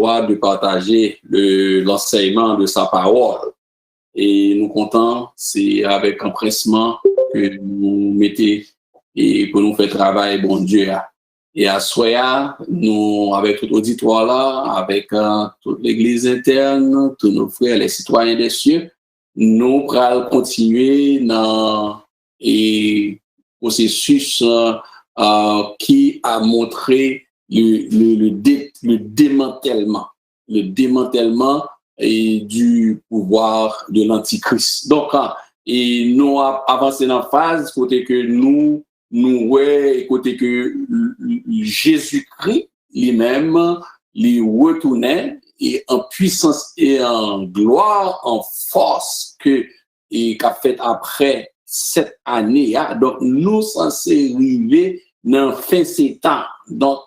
joie de partager l'enseignement de sa parole. Et nous comptons, c'est avec empressement que nous mettons et que nous faisons travail, bon Dieu. Et à Soya, nous, avec tout l'auditoire là, avec toute l'église interne, tous nos frères, les citoyens des cieux, nous allons continuer dans le processus qui a montré le démantèlement et du pouvoir de l'Antichrist. Donc, et nous avançons dans la phase côté que nous côté que Jésus-Christ lui-même lui retournait et en puissance et en gloire, en force qu'a fait après cette année. Donc, nous censés arriver dans fin ces temps. Donc,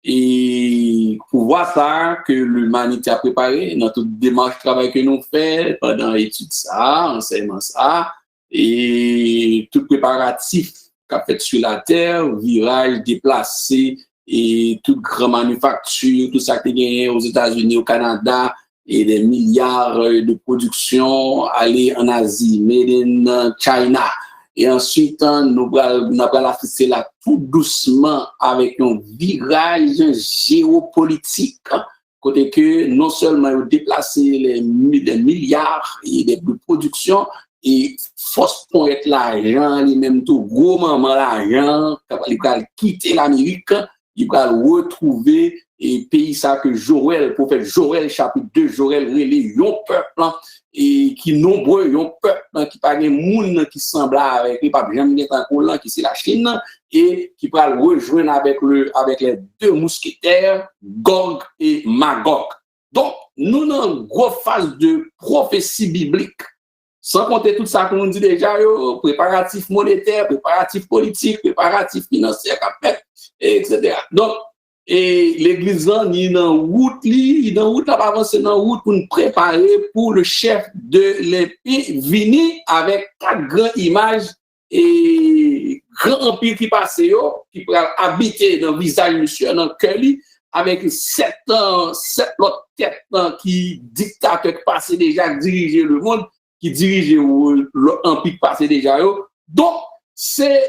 et pour voir ça que l'humanité a préparé dans toute démarche de travail que nous faisons pendant l'étude ça, enseignement ça, et tout préparatif qu'a fait sur la terre, virage déplacé et toute grande manufacture, tout ça qui est gagné aux États-Unis, au Canada, et des milliards de production aller en Asie, made in China. Et ensuite, nous allons afficher là tout doucement avec un virage géopolitique, côté que non seulement ils déplacer les milliards et des productions, et force pour être l'argent, lui-même tout gros maman l'argent, il va quitter l'Amérique, il va retrouver et pays ça que Joël, prophète Joël, chapitre 2, Joël, relé, yon peuple, et qui nombreux, yon peuple, qui pas de monde qui semble avec, qui pas jamais mettre en collant, qui c'est la Chine, et qui va le rejoindre avec les deux mousquetaires, Gog et Magog. Donc, nous avons une grosse phase de prophétie biblique. Sans compter tout ça qu'on dit déjà, préparatifs monétaires, préparatifs politiques, préparatifs financiers, etc. Donc, et l'église là, il est dans route là, avancer dans route pour nous préparer pour le chef de l'empire venir avec 4 grandes images et grand empire qui passe, qui pourra habiter dans le visage monsieur, dans le cœur, avec 7 autres têtes qui dictatent qui passent déjà, diriger le monde, qui dirige l'empire passé déjà. Donc, c'est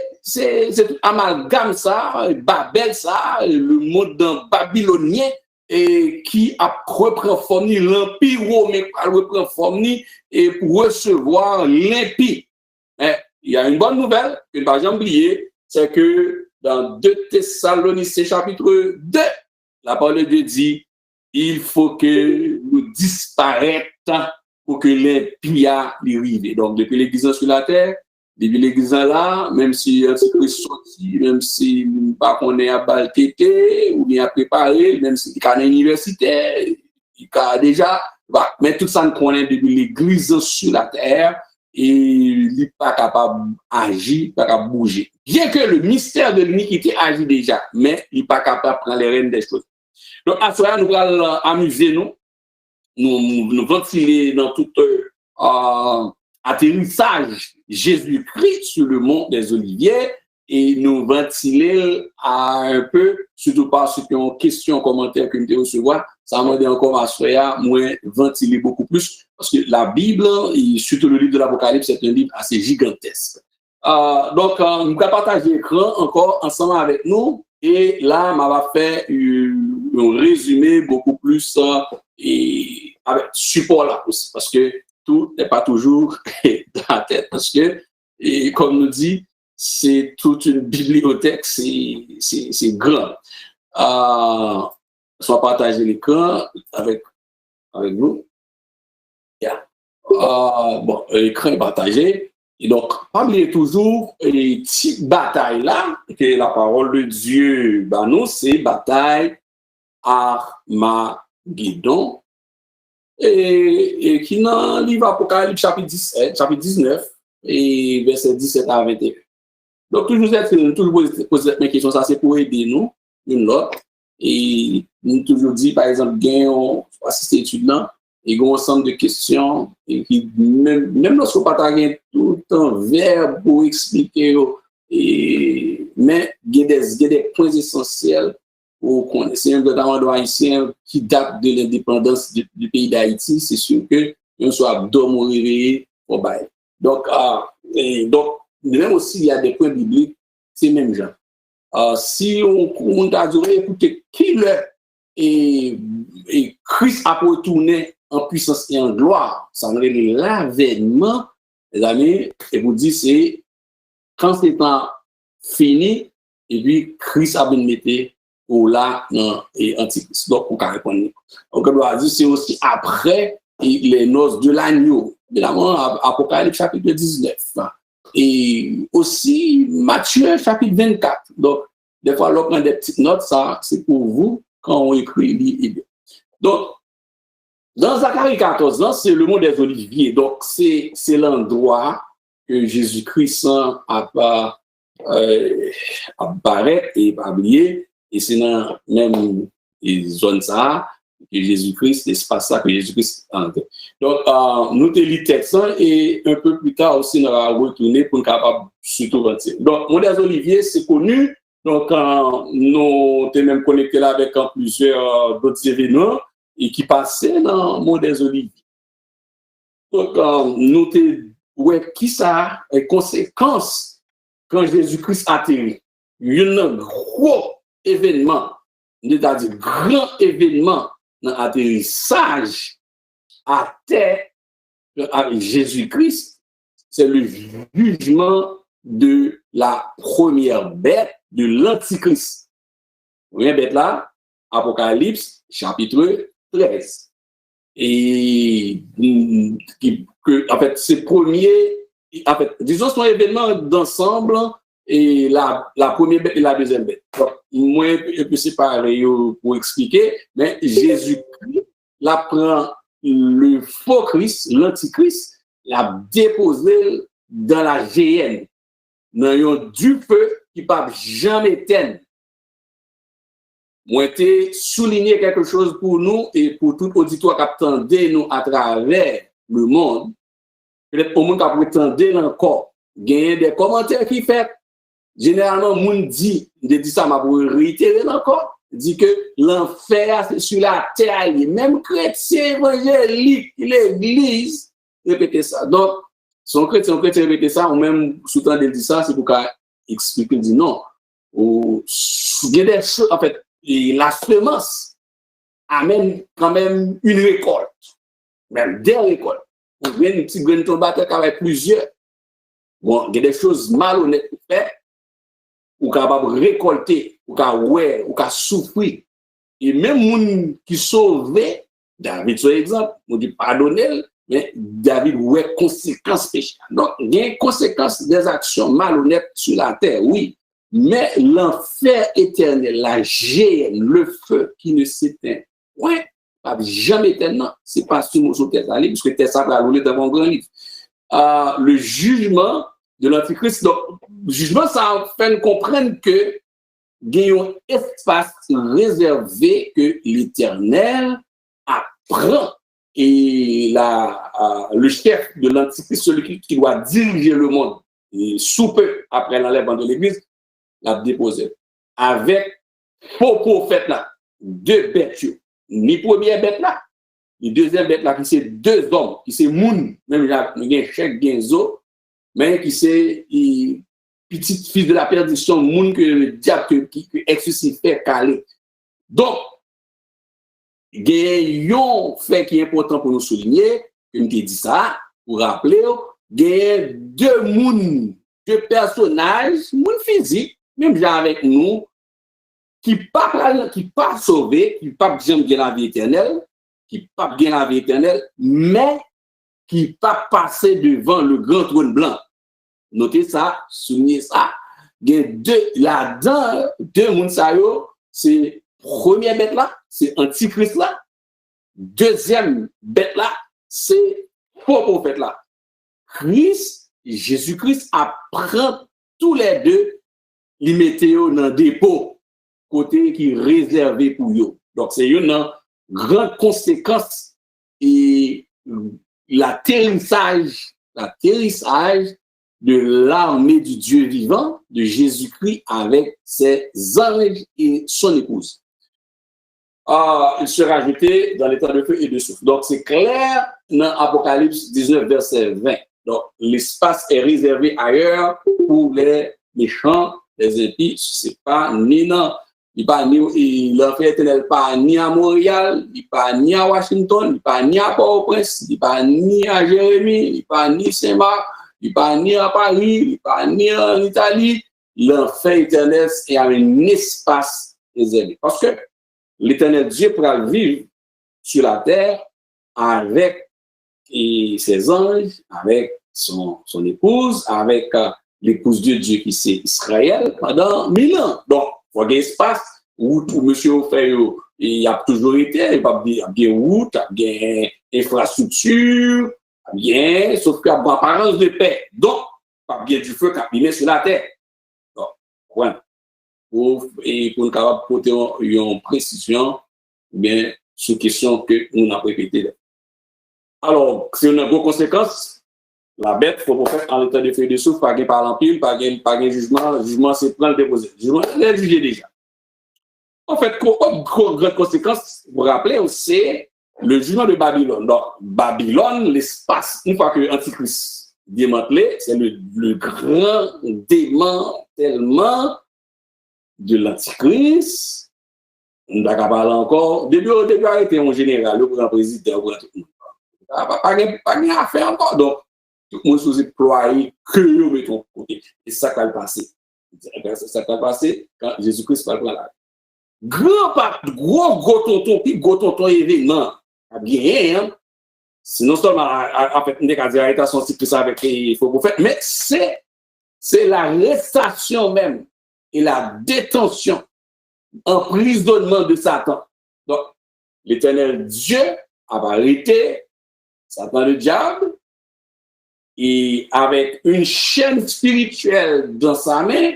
tout amalgame ça, Babel ça, le monde babylonien et qui a repris forme l'empire romain a repris forme et pour recevoir l'empire. Il y a une bonne nouvelle que ne pas jamais oublier, c'est que dans 2 Thessaloniciens chapitre 2, la parole de Dieu dit il faut que nous disparaîtions pour que l'empire arrive. Donc depuis l'église sur la terre, depuis l'église là, même si Antichrist sorti, même si pas qu'on est à baltété ou bien à préparer, même si il y a une université, il y a déjà, mais tout ça nous connaît depuis l'église sur la terre et il n'est pas capable d'agir, pas capable de bouger. Bien que le mystère de l'iniquité agit déjà, mais il n'est pas capable de prendre les rênes des choses. Donc à ce moment-là, nous allons amuser nous ventiler dans tout atterrissage Jésus-Christ sur le mont des Oliviers et nous ventiler un peu, surtout parce qu'il y a une question, commentaire que nous devons recevoir, ça m'a dit encore à Soya, moi, ventiler beaucoup plus, parce que la Bible, et surtout le livre de l'Apocalypse, c'est un livre assez gigantesque. Donc, nous allons partager l'écran encore ensemble avec nous, et là, on va faire un résumé beaucoup plus et avec support là aussi, parce que tout n'est pas toujours dans la tête, parce que, et comme nous dit, c'est toute une bibliothèque, c'est grand. Soit partager l'écran avec nous. Yeah. Bon, l'écran est partagé. Et donc, parmi toujours les petites batailles là, que la parole de Dieu, nous, c'est bataille Armageddon. Et qui dans le livre Apocalypse chapitre 19 et verset 17 à 21. Donc toujours poser mes questions, ça c'est pour aider nous une autre et nous toujours dit par exemple gain assister étude là et un ensemble de questions et qui même lorsqu'on pas gagner tout un verbe pour expliquer et mais il y a des points essentiels c'est un gouvernement haïtien qui date de l'indépendance du pays d'Haïti, c'est sûr que on soit dormi réveillé au bail. Donc, même aussi, il y a des points bibliques, c'est même genre. Si on a dit, écoutez, qui le et Christ a retourné en puissance et en gloire, ça en est l'avènement, les amis, et vous dites, c'est quand c'est fini, et puis Christ a bien mis au là, et Antichrist. Donc, on peut répondre. Donc, on doit dire, c'est aussi après les noces de l'agneau, évidemment, Apocalypse chapitre 19. Et aussi Matthieu chapitre 24. Donc, des fois, on prend des petites notes, ça, c'est pour vous quand on écrit. Donc, dans Zacharie 14 ans, c'est le mont des Oliviers. Donc, c'est l'endroit que Jésus-Christ apparaît et oublié. Et c'est dans même zone ça que Jésus-Christ, l'espace ça que Jésus-Christ entre. Donc, nous te lit texte et un peu plus tard aussi, nous allons retourner pour être capable de surtout rentrer. Donc, mont des Oliviers, c'est connu. Donc, nous sommes même connectés là avec plusieurs d'autres événements et qui passaient dans le monde des Oliviers. Donc, nous ouais, qui ça les conséquences quand Jésus-Christ atterrit. Il y a un gros événement, c'est-à-dire grand événement dans l'atterrissage à terre avec Jésus-Christ, c'est le jugement de la première bête de l'Antichrist. Première bête là, Apocalypse, chapitre 13. Et en fait, c'est premier, en fait, disons son événement d'ensemble et la première bête et la deuxième bête. Donc, moi, je peux séparer pour expliquer, mais Jésus-Christ, la prend le faux Christ, l'Antichrist, l'a déposé dans la géhenne, dans du feu qui ne peut jamais éteindre. Moi, j'ai souligné quelque chose pour nous et pour tout auditoire qui attendait nous à travers le monde. Peut-être pour nous qui attendait encore, il y a des commentaires qui fait. Généralement, moun dit ça, mais pour réitérer encore, dit que l'enfer, c'est sur la terre. Même chrétien évangélique, l'église, répéter ça. Donc, son chrétien répéter ça, ou même sous-temps de dire ça, c'est pour expliquer, dit non. Il y a des choses, en fait, et la semence amène quand même une récolte, même des récoltes. On vient une petite graine tombateur avec plusieurs. Bon, il y a des choses malhonnêtes pour faire, ou capable de récolter, ou capable souffrir. Et même les gens qui sauvés, David, par exemple, on dit pardonner, mais David, ouais, conséquences péchées. Donc, il y a une conséquence des actions malhonnêtes sur la terre, oui. Mais l'enfer éternel, la géhenne, le feu qui ne s'éteint, ouais, pas jamais éternel, c'est pas sur mon tête à parce que Tessa va rouler dans mon grand livre. Le jugement de l'Antichrist, donc, le jugement, ça fait comprendre que il y a un espace réservé que l'Éternel apprend. Et le chef de l'Antichrist, celui qui doit diriger le monde, et sous peu après l'enlèvement de l'Église, l'a déposé. Avec faux prophètes là, deux bêtes, ni première bête là, ni deuxième bête là, qui c'est deux hommes, qui c'est moun, même il y a un chèque Genzo, mais qui c'est petit fils de la perdition, moun que le diable qui exauce fait caler. Donc, il y a un fait qui est important pour nous souligner, que nous dit ça, pour rappeler, il y a deux personnages, moun physiques, même genre avec nous, qui pas sauvés, qui pas gagner la vie éternelle, mais qui pas passer devant le grand trône blanc. Notez ça, soulignez ça. Il y a deux moun sa yo, c'est première bête là, c'est Antichrist là. Deuxième bête là, c'est faux prophète là. Jésus-Christ apprend tous les deux, les mettez dans le dépôt, côté qui est réservé pour eux. Donc, c'est une grande conséquence et l'atterrissage de l'armée du Dieu vivant, de Jésus-Christ avec ses anges et son épouse. il sera jeté dans l'étang de feu et de soufre. Donc, c'est clair dans Apocalypse 19, verset 20. Donc, l'espace est réservé ailleurs pour les méchants, les impies. C'est pas ni non. L'enfer éternel pas ni à Montréal, il pas ni à Washington, il pas ni à Port-au-Prince, il pas ni à Jérémie, il pas ni à Saint-Marc, il pas ni à Paris, il pas ni en Italie. L'enfer éternel est un espace réservé. Parce que l'éternel Dieu pourra vivre sur la terre avec ses anges, avec son épouse, avec l'épouse de Dieu qui c'est Israël pendant 1000 ans. Donc, il y a un espace où tout monsieur fait, il y a toujours été, il y a bien route, il y a bien infrastructure, bien, sauf qu'il y a une apparence de paix. Donc, il y a bien du feu qui est sur la terre. Donc, voilà. Pour nous apporter une précision, bien, sur question que nous avons répétée. Alors, c'est une grosse conséquence. La bête, il faut faire en état de feu de souffle, pas de parler en pile, pas de jugement. Le jugement, c'est prendre le déposer. Le jugement, il est jugé déjà. En fait, grande conséquence, vous vous rappelez, c'est le jugement de Babylone. Donc, Babylone, l'espace, une fois que l'Antichrist démantelé, c'est le grand démantèlement de l'Antichrist. On n'a qu'à parler encore. Début arrêté en général, le grand président, tout le monde. Pas de affaire encore. Donc, tout le monde se déploie que nous mettons de côté. Et ça va le passer. Ça va le passer quand Jésus-Christ va le prendre là. Gros tonton événement. Bien, sinon seulement, en fait, on a dit arrêtation, c'est plus avec il faut faire. Mais c'est l'arrestation même et la détention, emprisonnement de Satan. Donc, l'éternel Dieu a arrêté Satan le diable. Et avec une chaîne spirituelle dans sa main,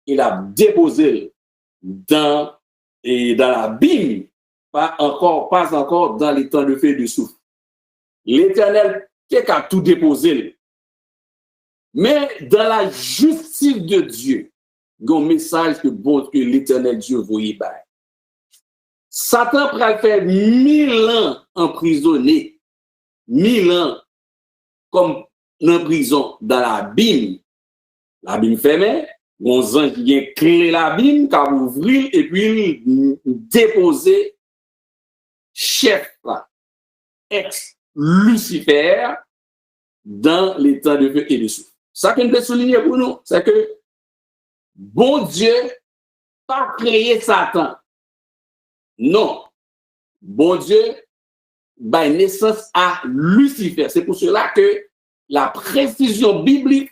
il a déposé dans l'abîme, pas encore dans les temps de feu et de souffle. L'Éternel a tout déposé. Mais dans la justice de Dieu, il y a un message que l'Éternel Dieu voyait. Satan pourrait faire 1000 ans emprisonné, 1000 ans comme en prison dans l'abîme fermé, mon ange qui vient créer l'abîme, qui va ouvrir et puis déposer chef, ex-Lucifer, dans l'état de feu et de souffle. Ça que je veux souligner pour nous, c'est que bon Dieu pas créé Satan. Non. Bon Dieu bat naissance à Lucifer. C'est pour cela que la précision biblique,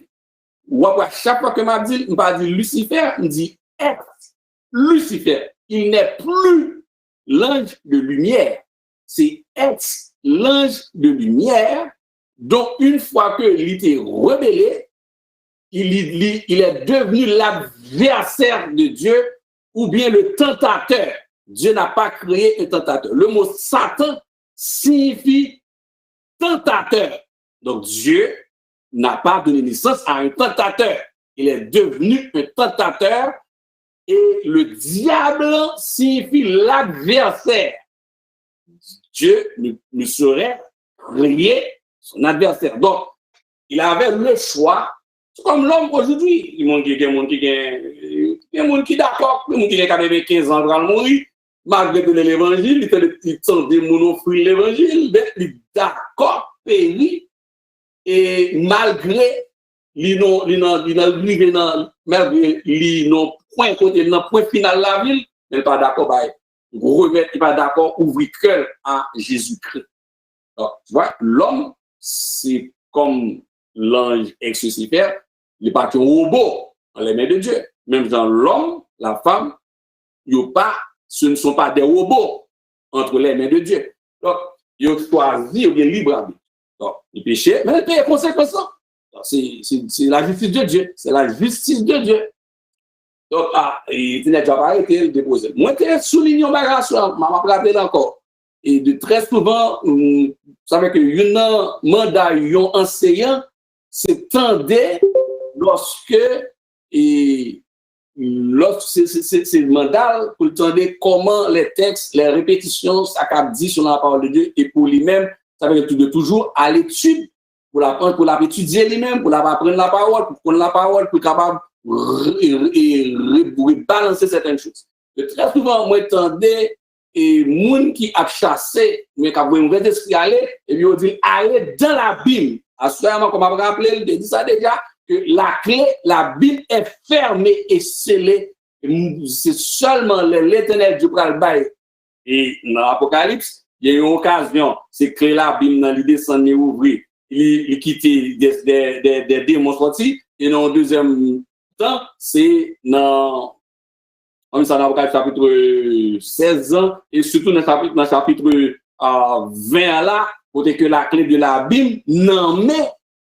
chaque fois que m'a dit Lucifer, me dit ex-Lucifer. Il n'est plus l'ange de lumière. C'est ex-l'ange de lumière. Donc, une fois qu'il était rebellé, il est devenu l'adversaire de Dieu ou bien le tentateur. Dieu n'a pas créé un tentateur. Le mot Satan signifie tentateur. Donc, Dieu n'a pas donné naissance à un tentateur. Il est devenu un tentateur et le diable signifie l'adversaire. Dieu ne saurait créer son adversaire. Donc, il avait le choix. C'est comme l'homme aujourd'hui. Il y a des gens qui sont d'accord, il y a des gens qui ont 15 ans pour mourir. Malgré que l'évangile, il sont des monofruits l'évangile, il est d'accord, péri, et malgré point final de la ville, il n'est pas d'accord, il n'est pas d'accord, ouvrir cœur à Jésus-Christ. Donc, tu vois, l'homme, c'est comme l'ange ex-Lucifer, il n'est pas un robot dans les mains de Dieu. Même dans l'homme, la femme, ce ne sont pas des robots entre les mains de Dieu. Donc, ils ont choisi, ils ont bien libre arbitre. Donc, le péché, mais le péché est conséquence. C'est la justice de Dieu. C'est la justice de Dieu. Donc, il n'a pas arrêté de déposer. Moi, je souligne un bagage, je vais rappeler encore. Et de très souvent, vous savez que un mandat, un enseignant, c'est tendé lorsque il l'autre, c'est mandal pour entendre comment les textes, les répétitions, ça qu'a dit sur la parole de Dieu, et pour lui-même, ça veut dire de toujours à l'étude, pour l'apprendre, pour l'étudier lui-même, pour apprendre la parole, pour prendre la parole, pour être capable de balancer certaines choses. Et très souvent, moi, j'entendais et moun qui a chassé, mais qui a un vrai esprit aller, et puis on dit aller dans la Bible. Assurément, comme on va rappeler, il dit ça déjà, que la clé, la Bible est fermée et scellée. C'est seulement l'Éternel Dieu pour le bail. Et dans l'Apocalypse, il y a eu une occasion, c'est que la Bible, dans l'idée s'en est ouvrir, il quitte des démons sortis, et dans le deuxième temps, c'est dans l'Apocalypse chapitre 16 ans, et surtout dans le chapitre 20 là, pour que la clé de la Bible n'en met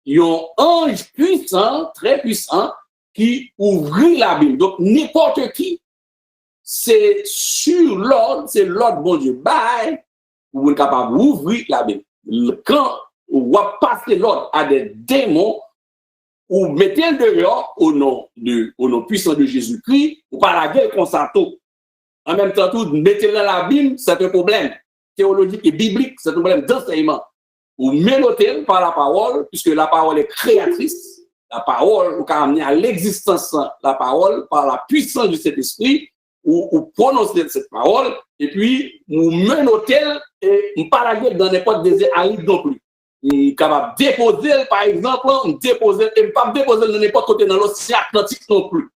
un ange puissant, très puissant, qui ouvrit la Bible. Donc, n'importe qui, c'est sur l'ordre, c'est l'ordre, bon Dieu, bye, vous êtes capable d'ouvrir la Bible. Quand on va passer l'ordre à des démons, ou mettez le dehors au nom puissant de Jésus-Christ, ou par la guerre qu'on s'attend. En même temps, tout, mettez-le dans la Bible, c'est un problème théologique et biblique, c'est un problème d'enseignement. Ou mélotez par la parole, puisque la parole est créatrice, la parole, vous amener à l'existence la parole par la puissance de cet esprit, ou prononcer cette parole, et puis nous menotez et pas la guerre dans n'importe des aïdes non plus. Nous capable de déposer, par exemple, et pas déposer dans n'importe côté dans l'océan Atlantique non plus.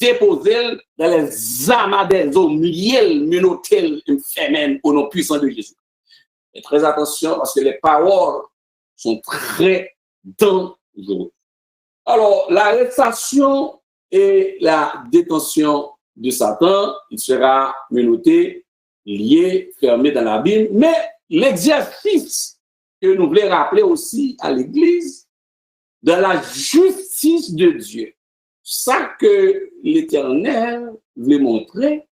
Déposer dans les amas des eaux, miel, menotez, féminin, au nom puissant de Jésus. Et très attention, parce que les paroles sont très dangereuses. Alors, l'arrestation et la détention de Satan, il sera menotté, lié, fermé dans la Bible, mais l'exercice que nous voulons rappeler aussi à l'Église, dans la justice de Dieu, ça que l'Éternel voulait montrer,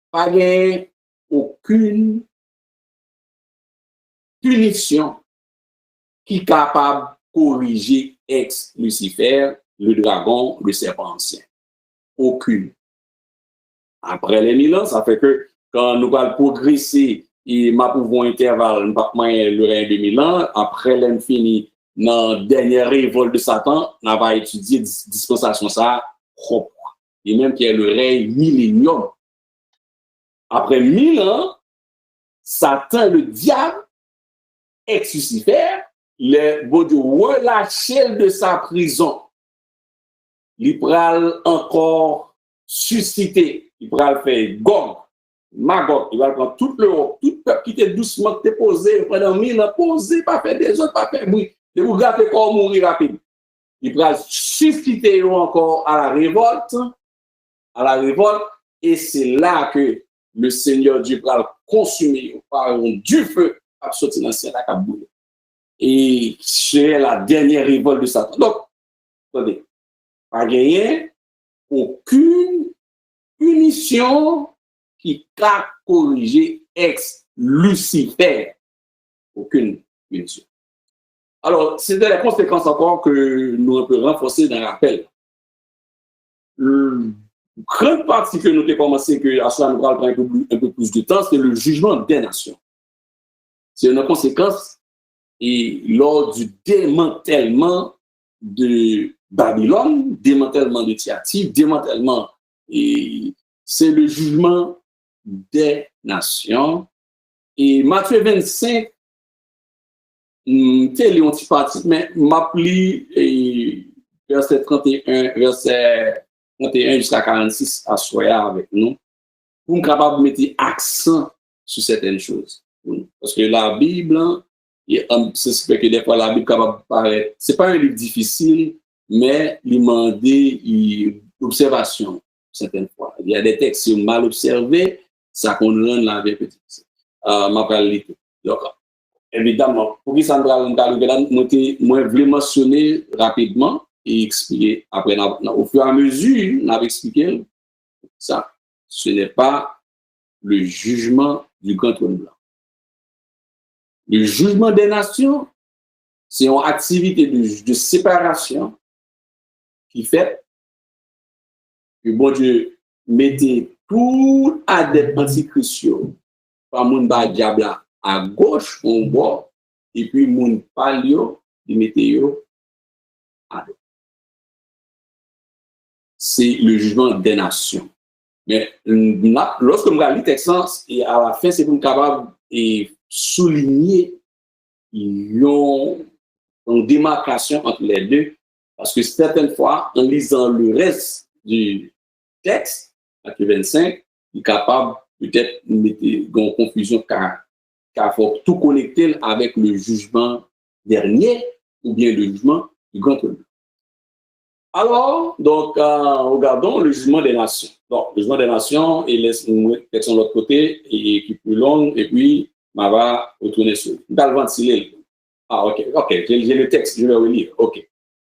pas aucune punition qui est capable de corriger ex-Lucifer, le dragon, le serpent ancien. Aucune. Après les 1000 ans, ça fait que quand nous allons progresser et ma pouvoir intervalle, le règne de 1000 ans, après l'infini, dans la dernière révolte de Satan, on va étudier dispensation ça propre. Et même qu'il y a le règne millénium. Après 1000 ans, Satan, le diable, ex-Lucifer, le bon Dieu relâché de sa prison. Il pral encore susciter, il pral faire Gog, Magog, il va prendre toute l'Europe, tout peuple qui était doucement déposé pendant 1000 ans, posé, pas faire des autres, pas faire bruit. Et vous gardez corps mourir rapide. Il pral susciter encore à la révolte, et c'est là que le Seigneur Dieu pral consumer par du feu à sortir dans le ciel à Kaboul. Et c'est la dernière révolte de Satan. Donc, attendez, pas gagné aucune punition qui a corrigé ex-Lucifer. Aucune punition. Alors, c'est des conséquences encore que nous pouvons renforcer dans le rappel. Grande partie que nous avons commencé, que à cela nous allons prendre un peu plus de temps, c'est le jugement des nations. C'est une conséquence et lors du démantèlement de Babylone, démantèlement de Thyatire, démantèlement, et c'est le jugement des nations. Et Matthieu 25, c'est un petit parti, mais m'appli verset 31 jusqu'à 46 à soya avec nous, pour nous capable de mettre accent sur certaines choses. Parce que la Bible, c'est ce que des fois la Bible capable de paraître. C'est pas un livre difficile, mais il demande l'observation certaines fois. Il y a des textes mal observés, ça qu'on rend la vie petite. Donc, évidemment, pour que ça nous arrive là, moi voulais mentionner rapidement et expliquer après au fur et à mesure, on avait expliqué ça. Ce n'est pas le jugement du grand trône blanc. Le jugement des nations, c'est une activité de séparation qui fait que bon Dieu mettez tout adepte antichrist par moun ba diable à gauche au bord et puis moun palio il mettez yo à droite. C'est le jugement des nations. Mais lorsque nous regardons le texte, et à la fin, c'est pour nous capable de souligner une démarcation entre les deux. Parce que certaines fois, en lisant le reste du texte, article 25, il est capable peut-être de mettre en confusion car il faut tout connecter avec le jugement dernier ou bien le jugement du grand tribunal. Alors, donc, regardons le jugement des nations. Donc, le jugement des nations, et laisse-nous de l'autre côté, et qui est plus long, et puis, on va retourner sur lui. Ah, ok, j'ai le texte, je vais relire. Ok.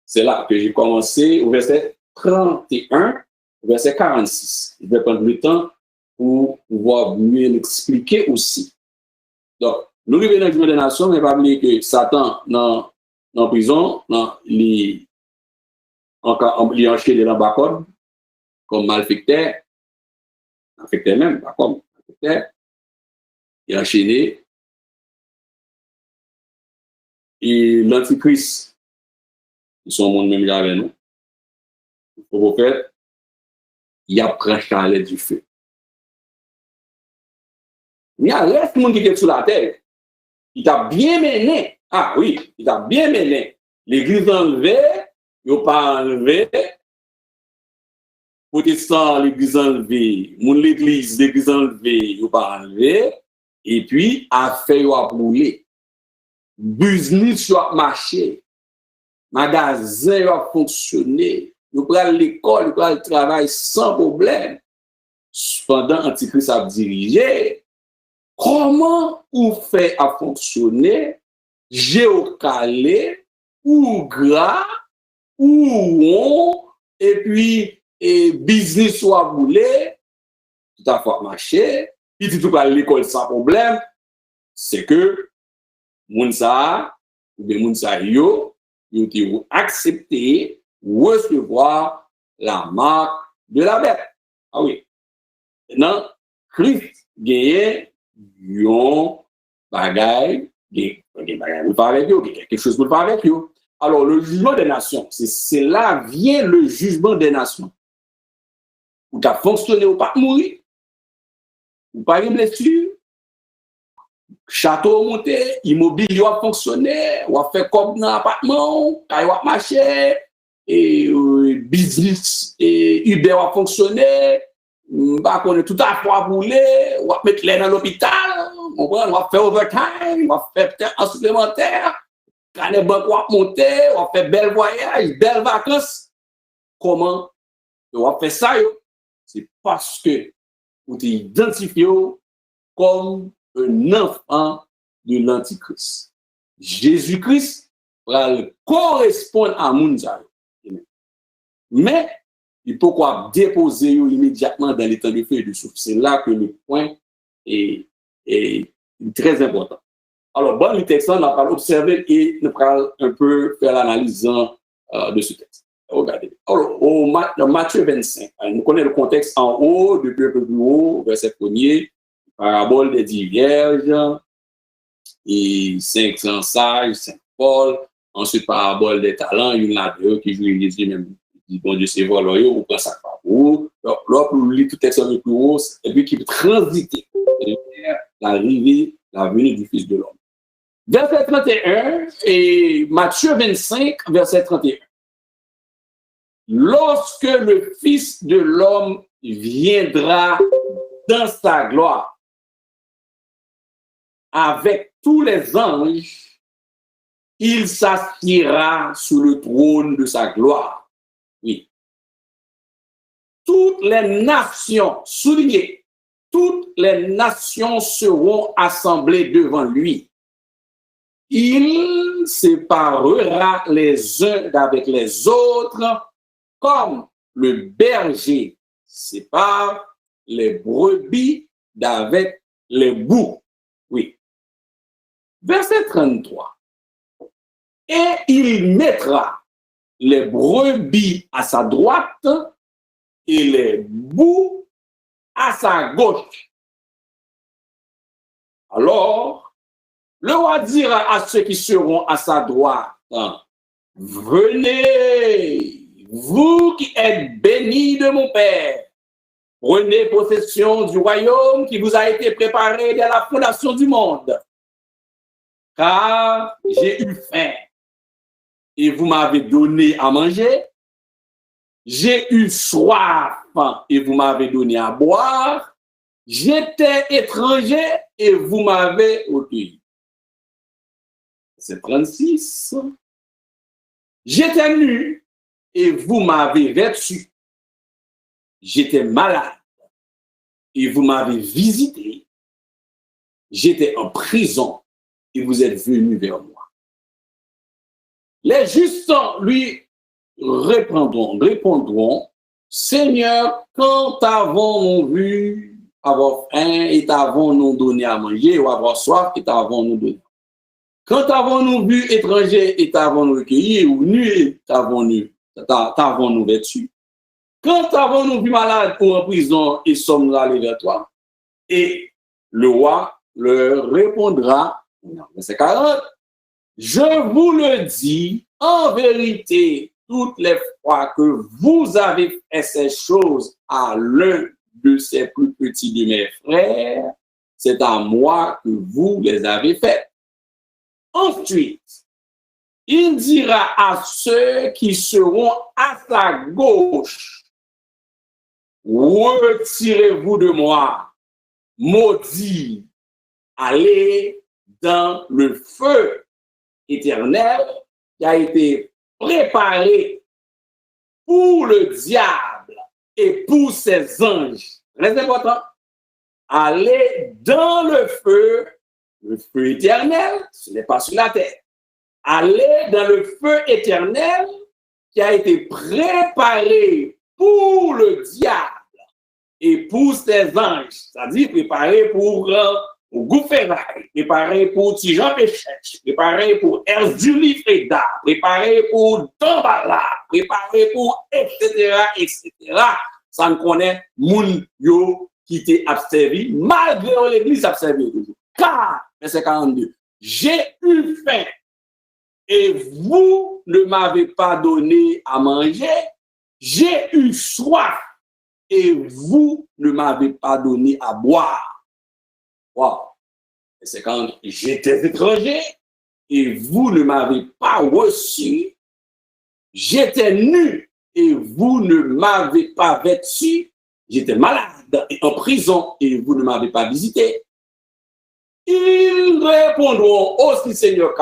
C'est là que j'ai commencé au verset 31, au verset 46. Je vais prendre le temps pour pouvoir mieux l'expliquer aussi. Donc, nous vivons dans le jugement des nations, mais pas oublier que Satan, dans la prison, il est enchaîné dans le bas comme malfecteur même, pas comme malfecteur, il est enchaîné. Et l'antichrist, ils sont au monde même avec nous. Au fait, il a pris chalet du feu. Il y a reste monde qui est sur la terre. Il t'a bien mené. Ah oui, il t'a bien mené. L'église enlevée, il n'a pas enlevé. Protestant, l'église enlevée. L'église enlevée, il n'a pas enlevé. Et puis, affaire a brûlé. Business a marché. Magasin a fonctionné. Nous prenons l'école, nous prenons le travail sans problème. Cependant, Antichrist a dirigé. Comment on fait à fonctionner géocalé ou gras ou rond et puis business soit boulé, tout à fait marché, il dit tout à l'école sans problème, c'est que Mounsa ou bien Mounsa yo accepter recevoir la marque de la bête. Ah oui. Maintenant, Christ gagne yon bagay, quelque chose pour faire avec eux. Alors, le jugement des nations, c'est là vient le jugement des nations. Ou tu as fonctionné ou pas mourir, ou pas une blessure, château monté, immobilier a fonctionné, ou a fait comme dans l'appartement, caillou a marché, et business, et Uber a fonctionné, bah, on est tout à fait boulé, on va mettre les dans l'hôpital, on va faire overtime, on va faire peut-être un supplémentaire, quand les banques vont monter, on va faire bel voyage, belles vacances. Comment on va faire ça? C'est parce que vous identifiez comme un enfant de l'Antichrist. Jésus-Christ va correspondre à Mounza. Mais il faut quoi déposer immédiatement dans l'état de feu et de souffle. C'est là que le point est très important. Alors, bon, le texte, on va l'observer et on va un peu faire l'analyse de ce texte. Regardez. Alors, dans Matthieu 25, nous connaissons le contexte en haut, depuis un peu plus haut, verset 1er, parabole des 10 vierges, et 500 sages, 5 Paul, ensuite parabole des talents, une là-dedans qui joue Jésus même. Bon Dieu, c'est voilà, on prend ça par vous. Là, pour lire tout texte un peu plus haut, et puis qui transiter l'arrivée, la venue du Fils de l'homme. Verset 31 et Matthieu 25, verset 31. Lorsque le Fils de l'homme viendra dans sa gloire, avec tous les anges, il s'assiera sous le trône de sa gloire. Oui. Toutes les nations, soulignez, toutes les nations seront assemblées devant lui. Il séparera les uns d'avec les autres, comme le berger sépare les brebis d'avec les boucs. Oui. Verset 33. Et il mettra les brebis à sa droite et les boues à sa gauche. Alors, le roi dira à ceux qui seront à sa droite, venez, vous qui êtes bénis de mon Père, prenez possession du royaume qui vous a été préparé dès la fondation du monde. Car j'ai eu faim et vous m'avez donné à manger. J'ai eu soif et vous m'avez donné à boire. J'étais étranger et vous m'avez accueilli. C'est 36. J'étais nu et vous m'avez vêtu. J'étais malade et vous m'avez visité. J'étais en prison et vous êtes venus vers moi. Les justes lui répondront, Seigneur, quand avons-nous vu avoir faim et t'avons-nous donné à manger, ou avoir soif et t'avons-nous donné? Quand avons-nous vu étranger et t'avons-nous recueilli, ou nu et t'avons-nous vêtu? Quand avons-nous vu malade ou en prison et sommes-nous allés vers toi? Et le roi leur répondra, verset 40, je vous le dis, en vérité, toutes les fois que vous avez fait ces choses à l'un de ces plus petits de mes frères, c'est à moi que vous les avez faites. Ensuite, il dira à ceux qui seront à sa gauche, retirez-vous de moi, maudits, allez dans le feu éternel qui a été préparé pour le diable et pour ses anges. Très important. Allez dans le feu éternel, ce n'est pas sur la terre. Allez dans le feu éternel qui a été préparé pour le diable et pour ses anges, c'est-à-dire préparé pour Goufferail, préparé pour Tijan Péchèche, préparé pour Erzuli Freda, préparé pour Dambala, préparé pour etc. Ça ne connaît moun yo qui t'est abservé, malgré l'église abservé toujours. Car, verset 42, j'ai eu faim et vous ne m'avez pas donné à manger, j'ai eu soif et vous ne m'avez pas donné à boire. Wow. C'est quand j'étais étranger et vous ne m'avez pas reçu. J'étais nu et vous ne m'avez pas vêtu. J'étais malade et en prison et vous ne m'avez pas visité. Ils répondront aussi, Seigneur,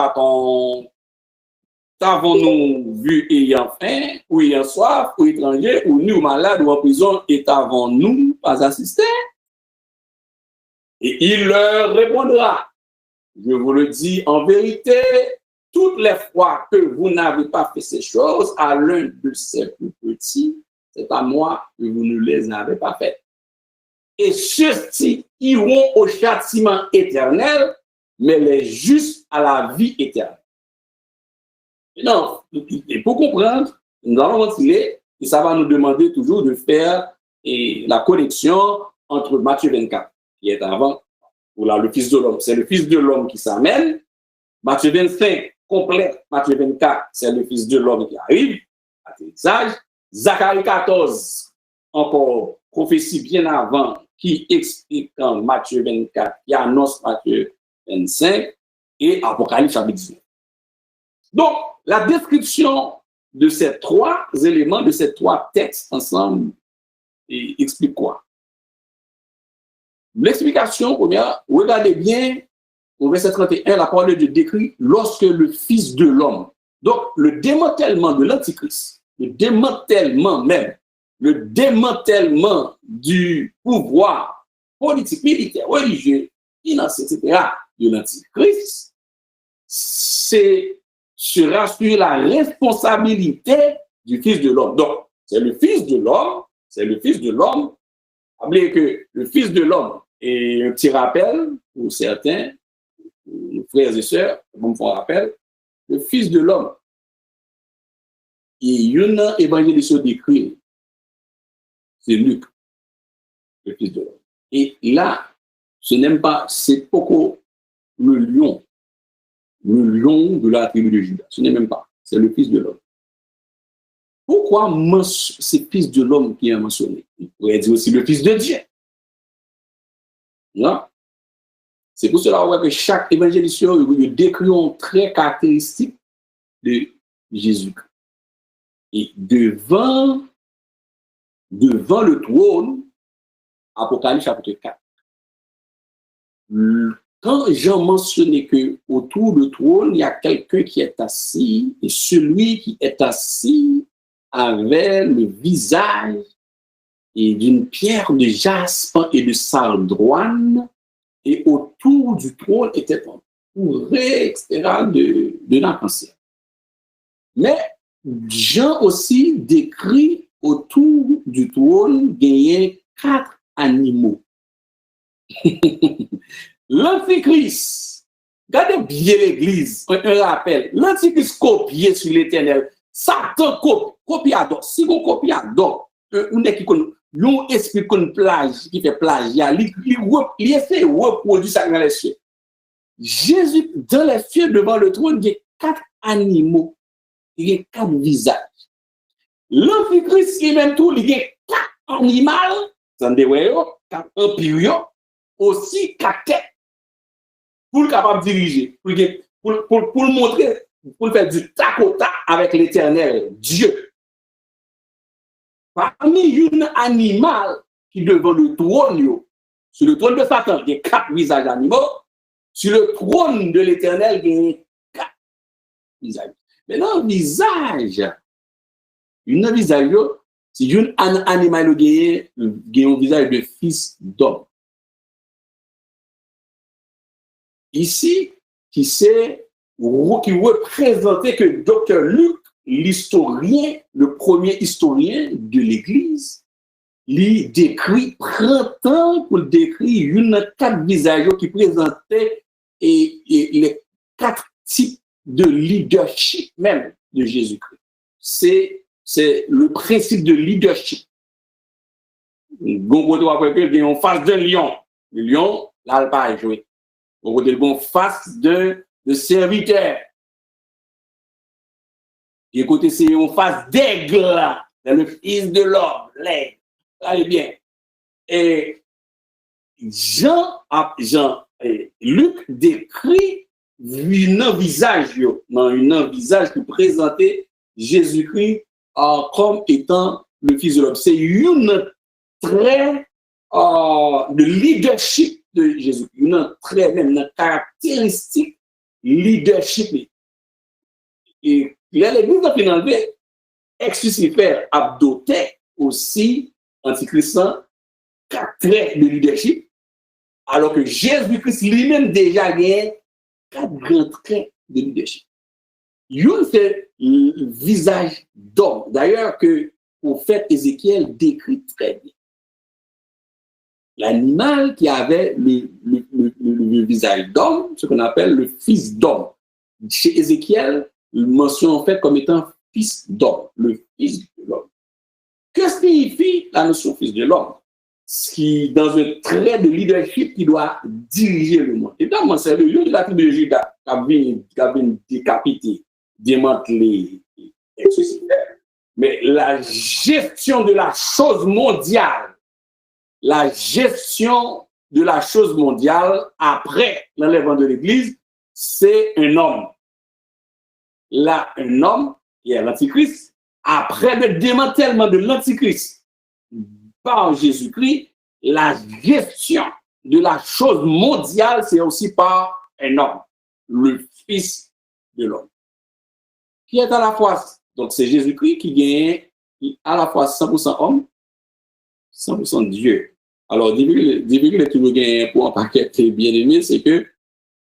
t'avons-nous vu ayant faim ou ayant soif ou étranger ou nu ou malade ou en prison et t'avons-nous pas assisté? Et il leur répondra, je vous le dis en vérité, toutes les fois que vous n'avez pas fait ces choses à l'un de ces plus petits, c'est à moi que vous ne les avez pas faites. Et ceux-ci iront au châtiment éternel, mais les justes à la vie éternelle. Non, et pour comprendre, nous allons ventiler, et ça va nous demander toujours de faire la connexion entre Matthieu 24, qui est avant, ou là, le Fils de l'homme. C'est le Fils de l'homme qui s'amène. Matthieu 25, complet. Matthieu 24, c'est le Fils de l'homme qui arrive. Atterrissage. Zacharie 14, encore prophétie bien avant, qui explique en Matthieu 24, qui annonce Matthieu 25, et Apocalypse chapitre 19. Donc, la description de ces trois éléments, de ces trois textes ensemble, explique quoi? L'explication première, regardez bien, au verset 31, la parole de Dieu décrit lorsque le Fils de l'homme, donc le démantèlement de l'Antichrist, le démantèlement même, le démantèlement du pouvoir politique, militaire, religieux, financier, etc., de l'Antichrist, sera sur la responsabilité du Fils de l'homme. Donc, c'est le Fils de l'homme, c'est le Fils de l'homme. Rappelez que le Fils de l'homme, et un petit rappel pour certains, nos frères et sœurs, vous me font rappel, le Fils de l'homme, il y a un évangile qui décrit c'est Luc, le fils de l'homme. Et là, ce n'est pas, c'est Poco, le lion de la tribu de Juda. Ce n'est même pas, c'est le fils de l'homme. Pourquoi c'est fils de l'homme qui est mentionné? Il pourrait dire aussi le fils de Dieu. Non? C'est pour cela que chaque évangéliste décrit un trait caractéristique de Jésus-Christ. Et devant le trône, Apocalypse chapitre 4, quand Jean mentionnait que autour du trône, il y a quelqu'un qui est assis, et celui qui est assis avait le visage d'une pierre de jaspe et de sardouane, et autour du trône était entouré, etc., de l'arc-en-ciel. Mais Jean aussi décrit autour du trône, il y a 4 animaux. L'Antichrist, regardez bien l'Église, un rappel, l'Antichrist copié sur l'Éternel, Satan copie adore. Si on copie adore, on est qui connaît, on explique une plage qui fait plagiat, il essaie de reproduire ça dans les cieux. Jésus, dans les cieux, devant le trône, il y a 4 animaux, il y a 4 visages. L'Antichrist, il même tout, il y a 4 animaux, 4 empires, aussi 4 têtes, pour le capable de diriger, pour le montrer, pour faire du tac au tac avec l'Éternel, Dieu. Parmi un animal qui est devant le trône, sur le trône de Satan, il y a 4 visages animaux. Sur le trône de l'Éternel, il y a 4 visages. Maintenant, un visage, c'est un animal qui a un visage de fils d'homme. Ici, qui représentait que Dr. Luc, l'historien, le premier historien de l'Église, lui décrit, printemps pour décrire une 4 visages qui présentaient les 4 types de leadership même de Jésus-Christ. C'est le principe de leadership. Bon, il y a en face d'un lion. Le lion, là, il pas joué. On va en face de serviteur. Et écoutez, c'est en face d'aigle, le fils de l'homme, l'aigle. Allez bien. Et Luc décrit un visage qui présentait Jésus-Christ comme étant le fils de l'homme. C'est une trait de leadership de Jésus, une caractéristique leadership. Et l'Église a finalement ex-Lucifer a doté aussi Antichrist 4 traits de leadership, alors que Jésus-Christ lui-même déjà gagne 4 grands traits de leadership. Une, c'est le visage d'homme. D'ailleurs, que le prophète Ézéchiel décrit très bien. L'animal qui avait le visage d'homme, ce qu'on appelle le fils d'homme. Chez Ézéchiel, il mentionne en fait comme étant fils d'homme, le fils de l'homme. Que signifie la notion fils de l'homme? Qui, dans un trait de leadership qui doit diriger le monde. Évidemment, c'est le lieu de la tribu de Juda qui a été décapité, démantelé, ressuscité. Mais la gestion de la chose mondiale, après l'enlèvement de l'Église, c'est un homme. Là, un homme qui est l'Antichrist, après le démantèlement de l'Antichrist par Jésus-Christ, la gestion de la chose mondiale, c'est aussi par un homme, le Fils de l'homme. Qui est à la fois, donc c'est Jésus-Christ qui est à la fois 100% homme, 100% Dieu. Alors, depuis que les toujours gagnent pour un paquet bien aimé, c'est que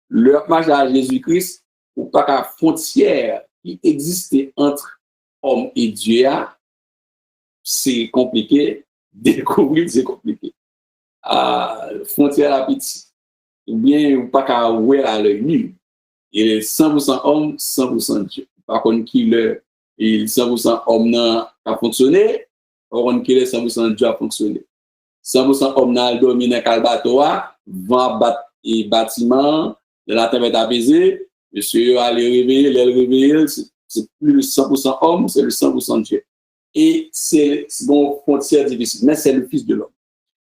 le marche à Jésus-Christ, ou pas qu'à frontière qui existait entre homme et Dieu, c'est compliqué. Découvrir, c'est compliqué. Frontière à petit. Ou bien, ou pas qu'à ouer à l'œil nu. Il est 100% homme, 100% Dieu. Par contre, qui le 100% homme n'a pas fonctionné, on que les 100% Dieu a fonctionné. 100% homme n'a dormi dans le bateau, vent bat et bâtiment, la terre est apaisée, monsieur allait réveiller, c'est plus le 100% homme, c'est le 100% Dieu. Et c'est bon, frontière difficile, mais c'est le Fils de l'homme.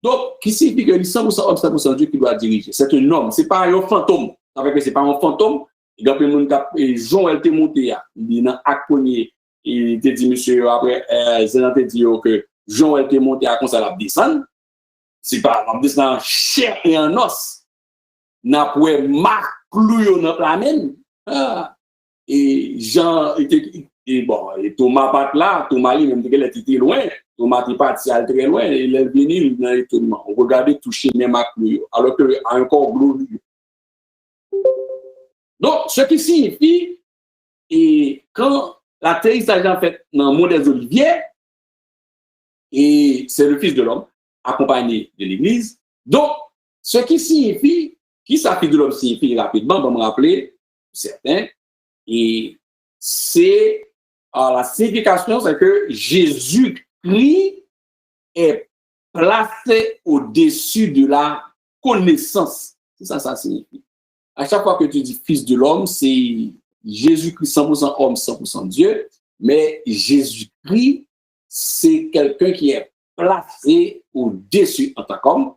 Donc, qui signifie que le 100% homme, 100% Dieu qui doit diriger. C'est un homme, c'est pas un fantôme. Ça veut dire que c'est pas un fantôme. Jean, elle était monté, il a accompagné, il était dit, monsieur, après, Zénan te dit que Jean, elle était monté à cause de la descendre. C'est pas, la descendre en chair et en os. N'a pas marque cloué dans la même. Et Jean était, et bon, et Thomas pas là, Thomas lui-même, il était loin. Thomas était parti très loin, il est venu dans l'étonnement. On regardait toucher même à cloué, alors qu'il a encore glorieux. Donc, ce qui signifie, et quand l'atterrissage en fait dans le monde des Oliviers, et c'est le Fils de l'homme, accompagné de l'Église. Donc, ce qui signifie, qui ça Fils de l'homme signifie rapidement, on va me rappeler, certains, et c'est la signification, c'est que Jésus-Christ est placé au-dessus de la connaissance. C'est ça, ça signifie. À chaque fois que tu dis Fils de l'homme, c'est Jésus-Christ 100% homme, 100% Dieu, mais Jésus-Christ, c'est quelqu'un qui est placé au-dessus en tant qu'homme,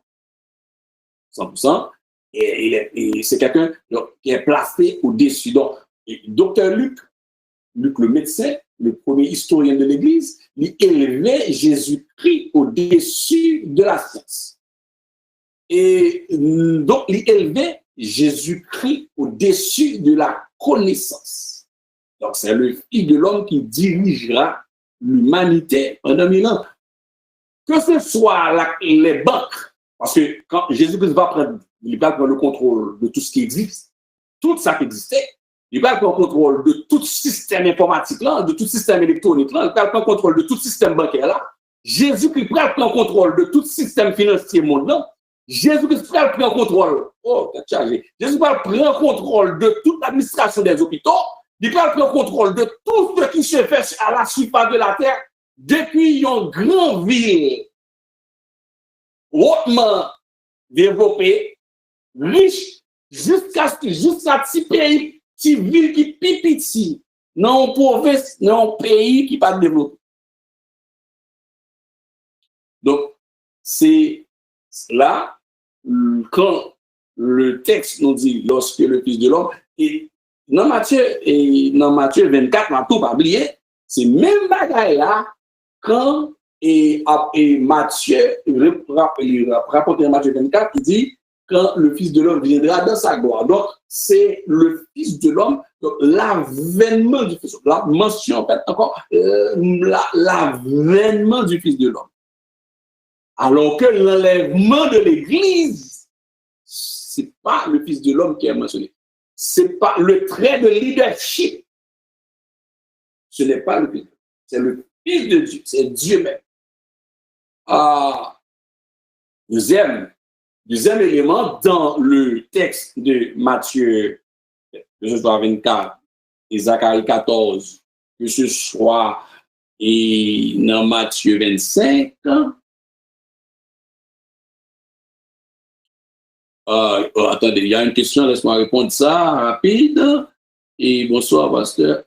100%, et c'est quelqu'un qui est placé au-dessus. Donc, docteur Luc le médecin, le premier historien de l'Église, il élevait Jésus-Christ au-dessus de la science. Et donc, il élevait Jésus-Christ au-dessus de la connaissance. Donc, c'est le Fils de l'homme qui dirigera l'humanité pendant 1000 ans. Que ce soit les banques, parce que quand Jésus-Christ il va prendre le contrôle de tout ce qui existe, tout ça qui existait, il va prendre le contrôle de tout système informatique là, de tout système électronique là, il va prendre le contrôle de tout système bancaire là. Jésus-Christ prend le contrôle de tout système financier monde là. Jésus-Christ prend le contrôle. Oh, t'as chargé. Jésus prend le contrôle de toute l'administration des hôpitaux. Il prend le contrôle de tout ce qui se fait à la surface de la terre depuis une grande ville hautement développée, riche, jusqu'à petit pays, petit ville qui pipiti, non province, non pays qui pas développé. Donc, c'est là, quand le texte nous dit lorsque le Fils de l'homme, et dans Matthieu 24, on n'a tout pas oublié, c'est même bagaille là, quand Matthieu, rapporte Matthieu 24, qui dit quand le Fils de l'homme viendra dans sa gloire. Donc, c'est le Fils de l'homme, l'avènement du Fils de l'homme, la mention, en fait, encore, l'avènement du Fils de l'homme. Alors que l'enlèvement de l'Église, c'est pas le Fils de l'homme qui est mentionné. C'est pas le trait de leadership. Ce n'est pas le Fils. C'est le Fils de Dieu. C'est Dieu même. Deuxième élément, dans le texte de Matthieu 24 et Zacharie 14, que ce soit et dans Matthieu 25, attendez, il y a une question, laisse-moi répondre ça rapide. Et bonsoir, pasteur.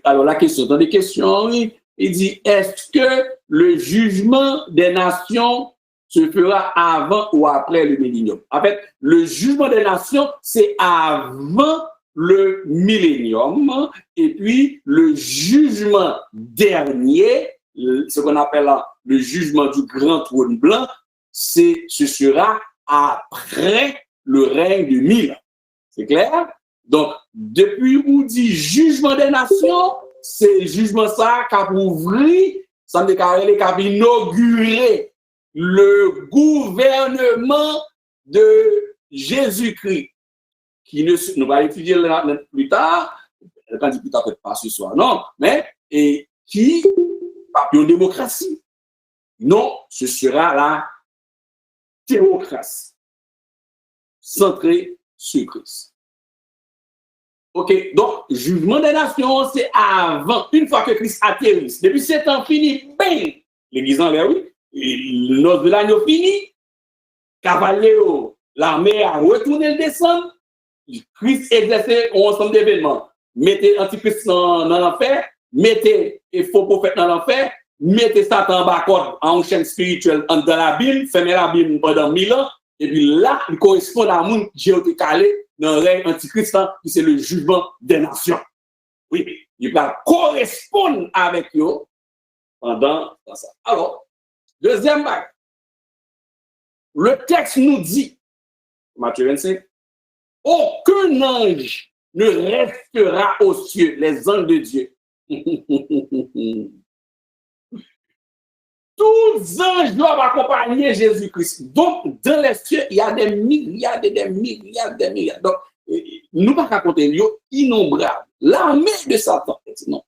Alors, la question, dans des questions, oui, il dit, est-ce que le jugement des nations se fera avant ou après le millénium? En fait, le jugement des nations, c'est avant le millénium. Et puis, le jugement dernier, ce qu'on appelle le jugement du grand trône blanc, ce sera après le règne de 1000 ans. C'est clair? Donc, depuis où dit jugement des nations, c'est jugement ça qui a ouvert, ça me déclare, qui a inauguré le gouvernement de Jésus-Christ, qui nous va étudier plus tard, quand dit plus tard, peut-être pas ce soir, non, mais et qui, pas une démocratie. Non, ce sera la théocratie, centrée sur Christ. OK, donc, jugement des nations, c'est avant, une fois que Christ atterrisse. Depuis 7 ans fini, bang, l'église en l'air, oui. Le noce de l'agneau fini. Cavalier, l'armée a retourné le décembre. Christ exerçait un ensemble d'événements. Mettez Antichrist dans l'enfer, mettez les faux prophètes dans l'enfer, mettez Satan en bas en chaîne spirituelle dans la Bible, fermez la Bible pendant 1000 ans, et puis là, il correspond à un monde qui a été calé dans le règne antichrist, qui c'est le jugement des nations. Oui, il va correspondre avec eux pendant ça. Alors, deuxième bague. Le texte nous dit, Matthieu 25, aucun ange ne restera aux cieux, les anges de Dieu. Tous les anges doivent accompagner Jésus-Christ. Donc, dans les cieux, il y a des milliards et des milliards et des milliards. Donc, nous ne pouvons pas compter, innombrables. L'armée de Satan, non,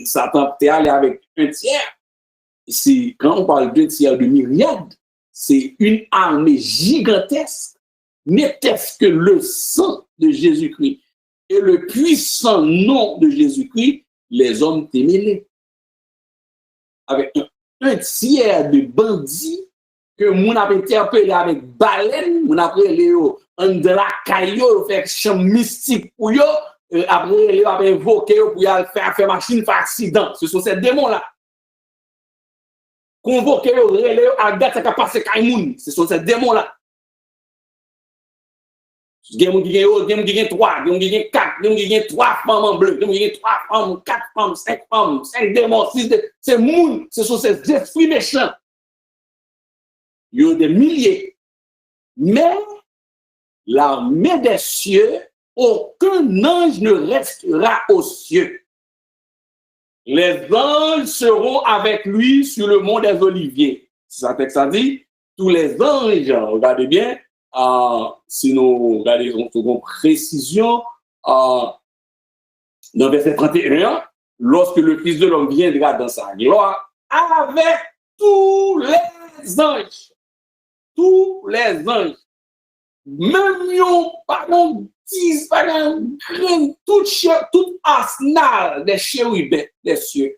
Satan est allé avec un tiers. Quand on parle d'un tiers de myriades, c'est une armée gigantesque. N'était-ce que le sang de Jésus-Christ et le puissant nom de Jésus-Christ, les hommes étaient mêlés. Avec un tiers de bandits que mon a interpellé avec baleine, mon a appelé de la caillou, faire champ mystique pour eux, après il a invoqué pour faire machine, faire accident. Ce sont ces démons-là. Convoqué, à date, ça a passé Kaimoun. Ce sont ces démons-là. Il y a des 3, il y a 4, il y a 3 femmes en bleu, il y a 3 femmes, 4 femmes, 5 démons, 6 démons. C'est moun, ce sont ces esprits méchants. Il y a des milliers. Mais l'armée des cieux, aucun ange ne restera aux cieux. Les anges seront avec lui sur le mont des Oliviers. C'est ça que ça dit. Tous les anges, regardez bien, si nous regardons une précision, dans verset 31, lorsque le Fils de l'homme viendra dans sa gloire, avec tous les anges, même yon, pardon, 10, pardon, tout arsenal des chérubins des cieux,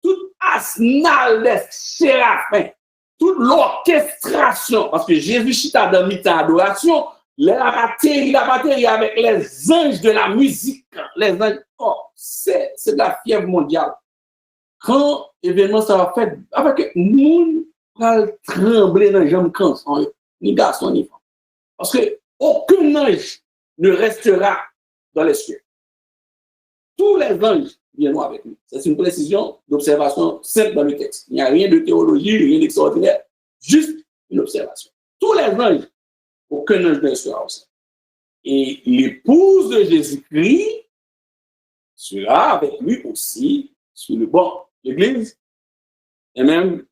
tout arsenal des séraphins, toute l'orchestration, parce que Jésus chita dans mi-temps adoration, la batterie avec les anges de la musique, les anges, c'est de la fièvre mondiale. Quand événement ça va faire, avec monde va trembler dans les jambes quand ni garçon ni femme. Parce que aucun ange ne restera dans les cieux. Tous les anges viendront avec nous. C'est une précision d'observation simple dans le texte. Il n'y a rien de théologie, rien d'extraordinaire, juste une observation. Tous les anges, aucun ange ne restera aussi. Et l'épouse de Jésus-Christ sera avec lui aussi sur le banc de l'église. Et même,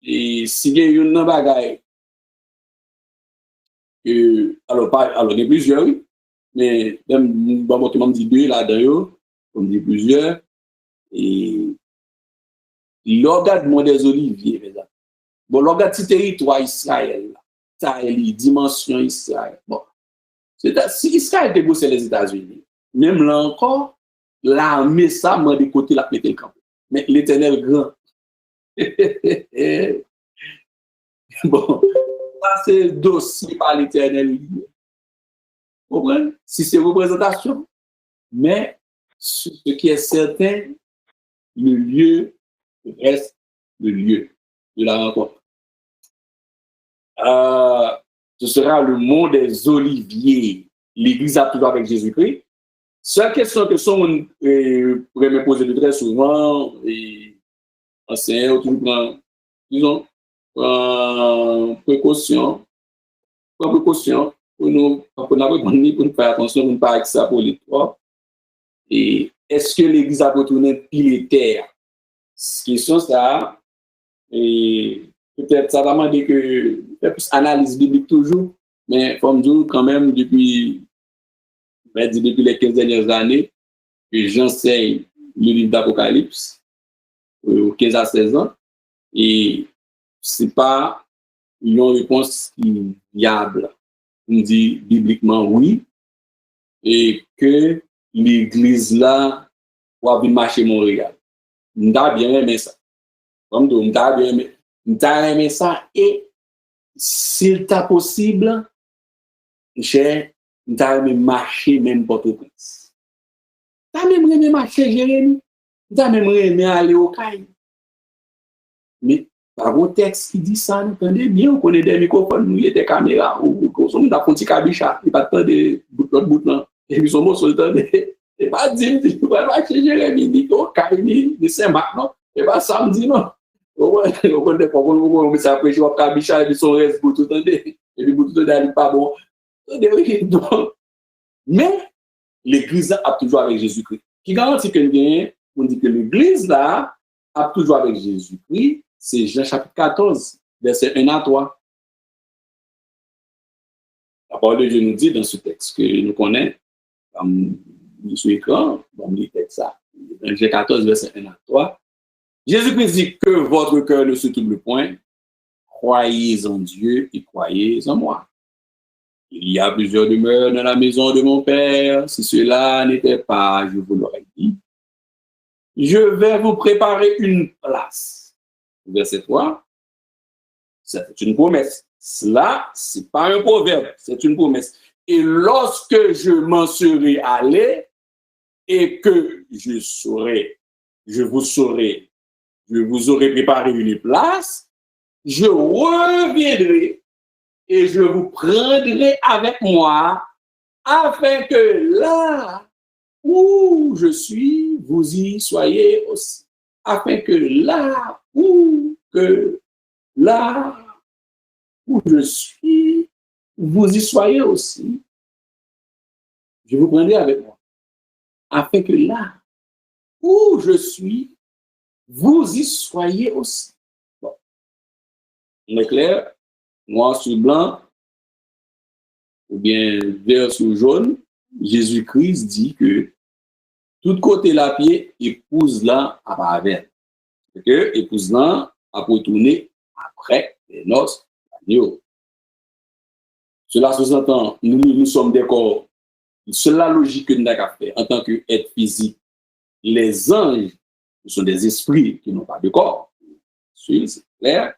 et s'il y a une bagaille, alors, il y a plusieurs, oui, mais même, on dit deux là-dedans, on dit plusieurs, et l'organe des Oliviers, bon, l'organe du territoire Israël, ça est la dimension Israël. Bon, si Israël était beau, c'est les États-Unis, même là encore, l'armée, ça, m'a des côtés la pété le camp. Mais l'Éternel grand. Bon. C'est dossier par l'Éternel. Vous comprenez? Si c'est représentation. Mais ce qui est certain, le lieu reste le lieu de la rencontre. Ce sera le mont des Oliviers. L'Église a toujours avec Jésus-Christ. Seule question que son pourrait me poser de très souvent, et enseignants, toujours disons, précaution pour nous faire attention, pour ne pas avec ça pour les trois. Et est-ce que l'Église a retourné pile terre? Question ça, et peut-être ça va demander que plus analyse biblique toujours, mais comme dire quand même depuis les 15 dernières années que j'enseigne le livre d'Apocalypse aux 15 à 16 ans, et c'est pas une réponse viable. On dit bibliquement oui, et que l'Église là va bien marcher Montréal. On a bien aimé ça. Comme de m'ta aimé ça et s'il t'a possible, j'ai m'ta aimé marcher même Port-au-Prince. T'as même aimé marcher Jérémy. T'as même aimé aller au Caille. Mais par un texte qui dit ça, nous entendez bien, on connaît des microphones, nous, il y a des caméras, ou on a un petit cabicha, il n'y a pas de l'autre bout, non. Et puis son mot sur le temps, et pas dire, tu vas marcher Jérémy, ni au Caille, ni Saint-Marc, non. Et pas samedi, non. On connaît pas, on met ça après, je vais cabicha, et puis son reste, pour tout entendez. Et puis pour tout entendez, pas bon. Mais l'église a toujours avec Jésus-Christ. Qui garantit que nous on dit que l'église là a toujours avec Jésus-Christ. C'est Jean chapitre 14, verset 1 à 3. La parole de Dieu nous dit dans ce texte que nous connaissons, comme sur l'écran, dans le texte ça, Jean 14, verset 1 à 3. Jésus-Christ dit que votre cœur ne se trouble point, croyez en Dieu et croyez en moi. Il y a plusieurs demeures dans la maison de mon Père. Si cela n'était pas, je vous l'aurais dit. Je vais vous préparer une place. Verset 3. C'est une promesse. Cela, ce n'est pas un proverbe, c'est une promesse. Et lorsque je m'en serai allé et que je vous aurai préparé une place, je reviendrai et je vous prendrai avec moi afin que là où je suis, vous y soyez aussi. Afin que là où je suis, vous y soyez aussi. Je vous prendrai avec moi. Afin que là où je suis, vous y soyez aussi. Bon. On est clair? Noir sur blanc, ou bien vert sur jaune, Jésus-Christ dit que tout côté la pied, épouse là à Pavel. Que épouse là a retourné après les noces d'agneau. Cela sous-entend, nous sommes d'accord. C'est la logique que nous avons fait en tant qu'être physique. Les anges sont des esprits qui n'ont pas de corps. C'est clair.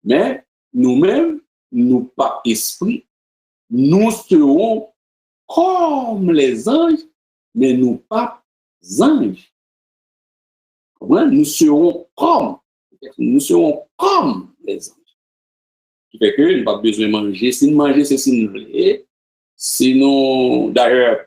Mais nous-mêmes, nous pas esprits. Nous serons comme les anges, mais nous pas anges. Nous serons comme les anges. Ce qui fait que nous n'avons pas besoin de manger. Si nous mangeons, c'est si nous voulons. Sinon, d'ailleurs,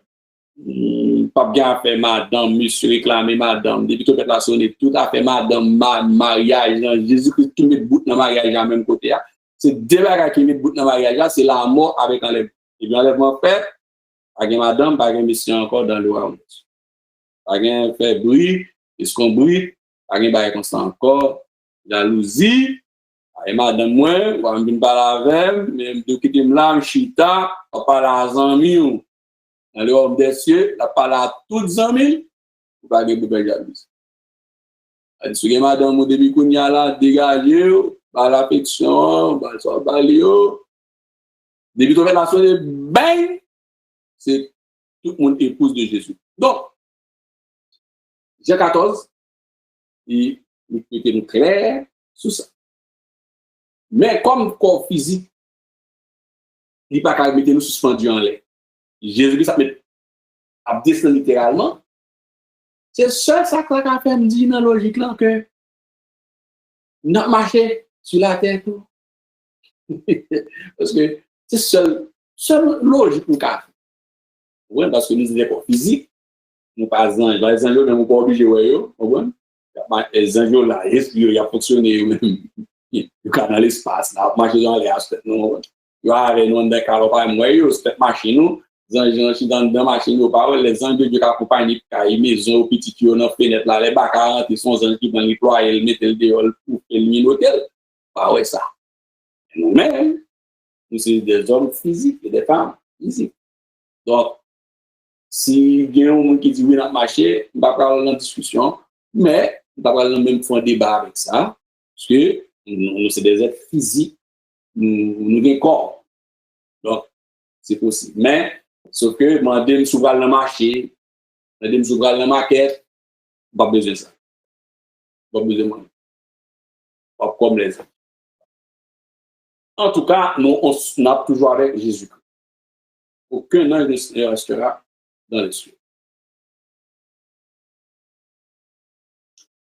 pas bien fait madame, monsieur réclamer madame, depuis tout la sonne, tout à fait madame, mariage, Jésus-Christ qui met bout dans le mariage à même côté. C'est deux bagages qui met bout dans le mariage, c'est la mort avec enlèvement. Et bien, enlèvement fait, pas de madame, pas de monsieur encore dans le royaume. Pas de fait bruit, est-ce qu'on bruit, pas de bail constant encore, jalousie, et madame, moi, on ne parle pas avec, mais je quitte là, chita, on parle à Zami, dans le royaume des cieux, on parle à toutes Zami, on pas de bébé jalousie. Si vous madame, au début, qu'on y a là, dégagé, par l'affection, par le balio, depuis que la sonne bang, c'est tout le monde épouse de Jésus. Donc, Jean 14, il est clair sur ça. Mais comme corps physique, il n'est pas qu'à mettre nous suspendus en l'air. Jésus-Christ a descendu littéralement. C'est seul ça que la fait me dire dans la logique là que nous avons marché sur la terre. Parce que c'est seul logique nous avons. Oui, parce que nous sommes des corps physiques, nous pas des anges. Les anges, nous ne pas obligés de les anges là, ils ont fonctionné eux-mêmes. Ils sont dans l'espace, là, marcher dans l'air, nous. Ils ont nous des carottes, ils ont marché nous. Les anges dans la machine, les anges de Dieu qui accompagnent les maisons, les petits qui ont fenêtre là, les bacs, ils sont des anges qui vont les ployer, ils mettent le dehors pour éliminer l'hôtel. Pas ouais ça. Nous-mêmes, nous sommes des hommes physiques et des femmes physiques. Donc, si il y a un monde qui dit oui, on a marché, on va parler en discussion, mais on va parler même faire un débat avec ça, parce que nous sommes des êtres physiques, nous avons un corps. Donc, c'est possible. Mais, sauf que, demander de s'ouvrir le marché, demander de s'ouvrir la maquette, pas besoin de ça. Pas besoin de moi. comme les autres. En tout cas, nous, on a toujours avec Jésus-Christ. Aucun ange ne restera dans les cieux.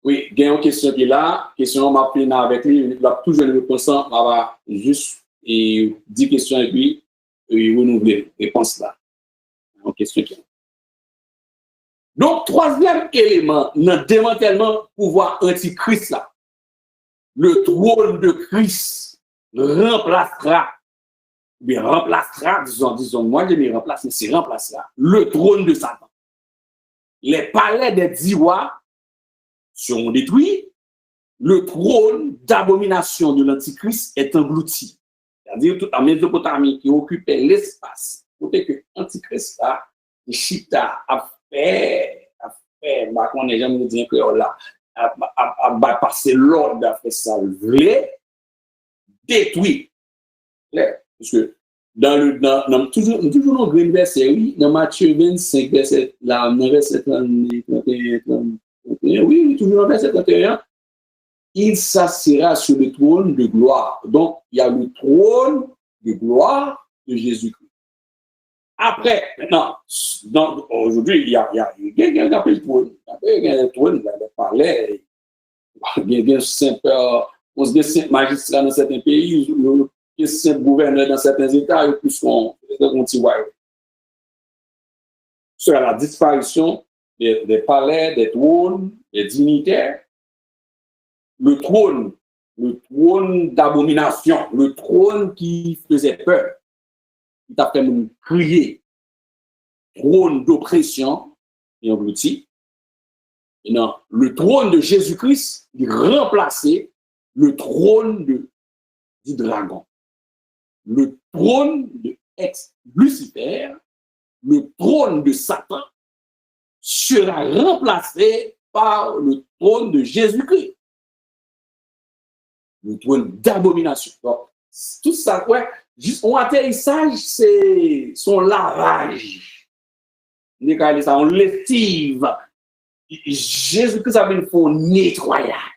Oui, il y a une question qui est là. Question, m'a pris avec lui. Il a toujours une réponse. On va juste 10 questions avec lui et renouveler la réponse là. Une question qui est là. Donc, troisième élément, dans le démantèlement pouvoir antichrist là, le trône de Christ remplacera, disons, moi je me remplace, mais c'est remplacera le trône de Satan. Les palais des 10 rois seront détruits, le trône d'abomination de l'antichrist est englouti. C'est-à-dire toute la Mésopotamie qui occupait l'espace. Côté que l'antichrist là, Chita a fait, on n'est jamais dit que là, a passé l'ordre a fait ça, détruit. Parce que toujours dans le green verset, oui, dans Matthieu 25, verset, là, dans verset 31, oui, toujours dans verset 31, il s'assiera sur le trône de gloire. Donc, il y a le trône de gloire de Jésus-Christ. Après, maintenant, aujourd'hui, il y a le trône. Il y a le trône, il y a le palais, il y a un simple magistrat dans certains pays, un simple gouverneur dans certains États, et plus qu'on petit royaume. Sur la disparition des palais, des trônes, des dignitaires, le trône d'abomination, le trône qui faisait peur, qui t'a fait nous crier, trône d'oppression et englouti. Et non, le trône de Jésus-Christ, il remplaçait le trône du dragon. Le trône de Lucifer, le trône de Satan, sera remplacé par le trône de Jésus-Christ. Le trône d'abomination. Donc, tout ça, ouais, juste un atterrissage, c'est son lavage. On lessive. Jésus-Christ a fait un nettoyage.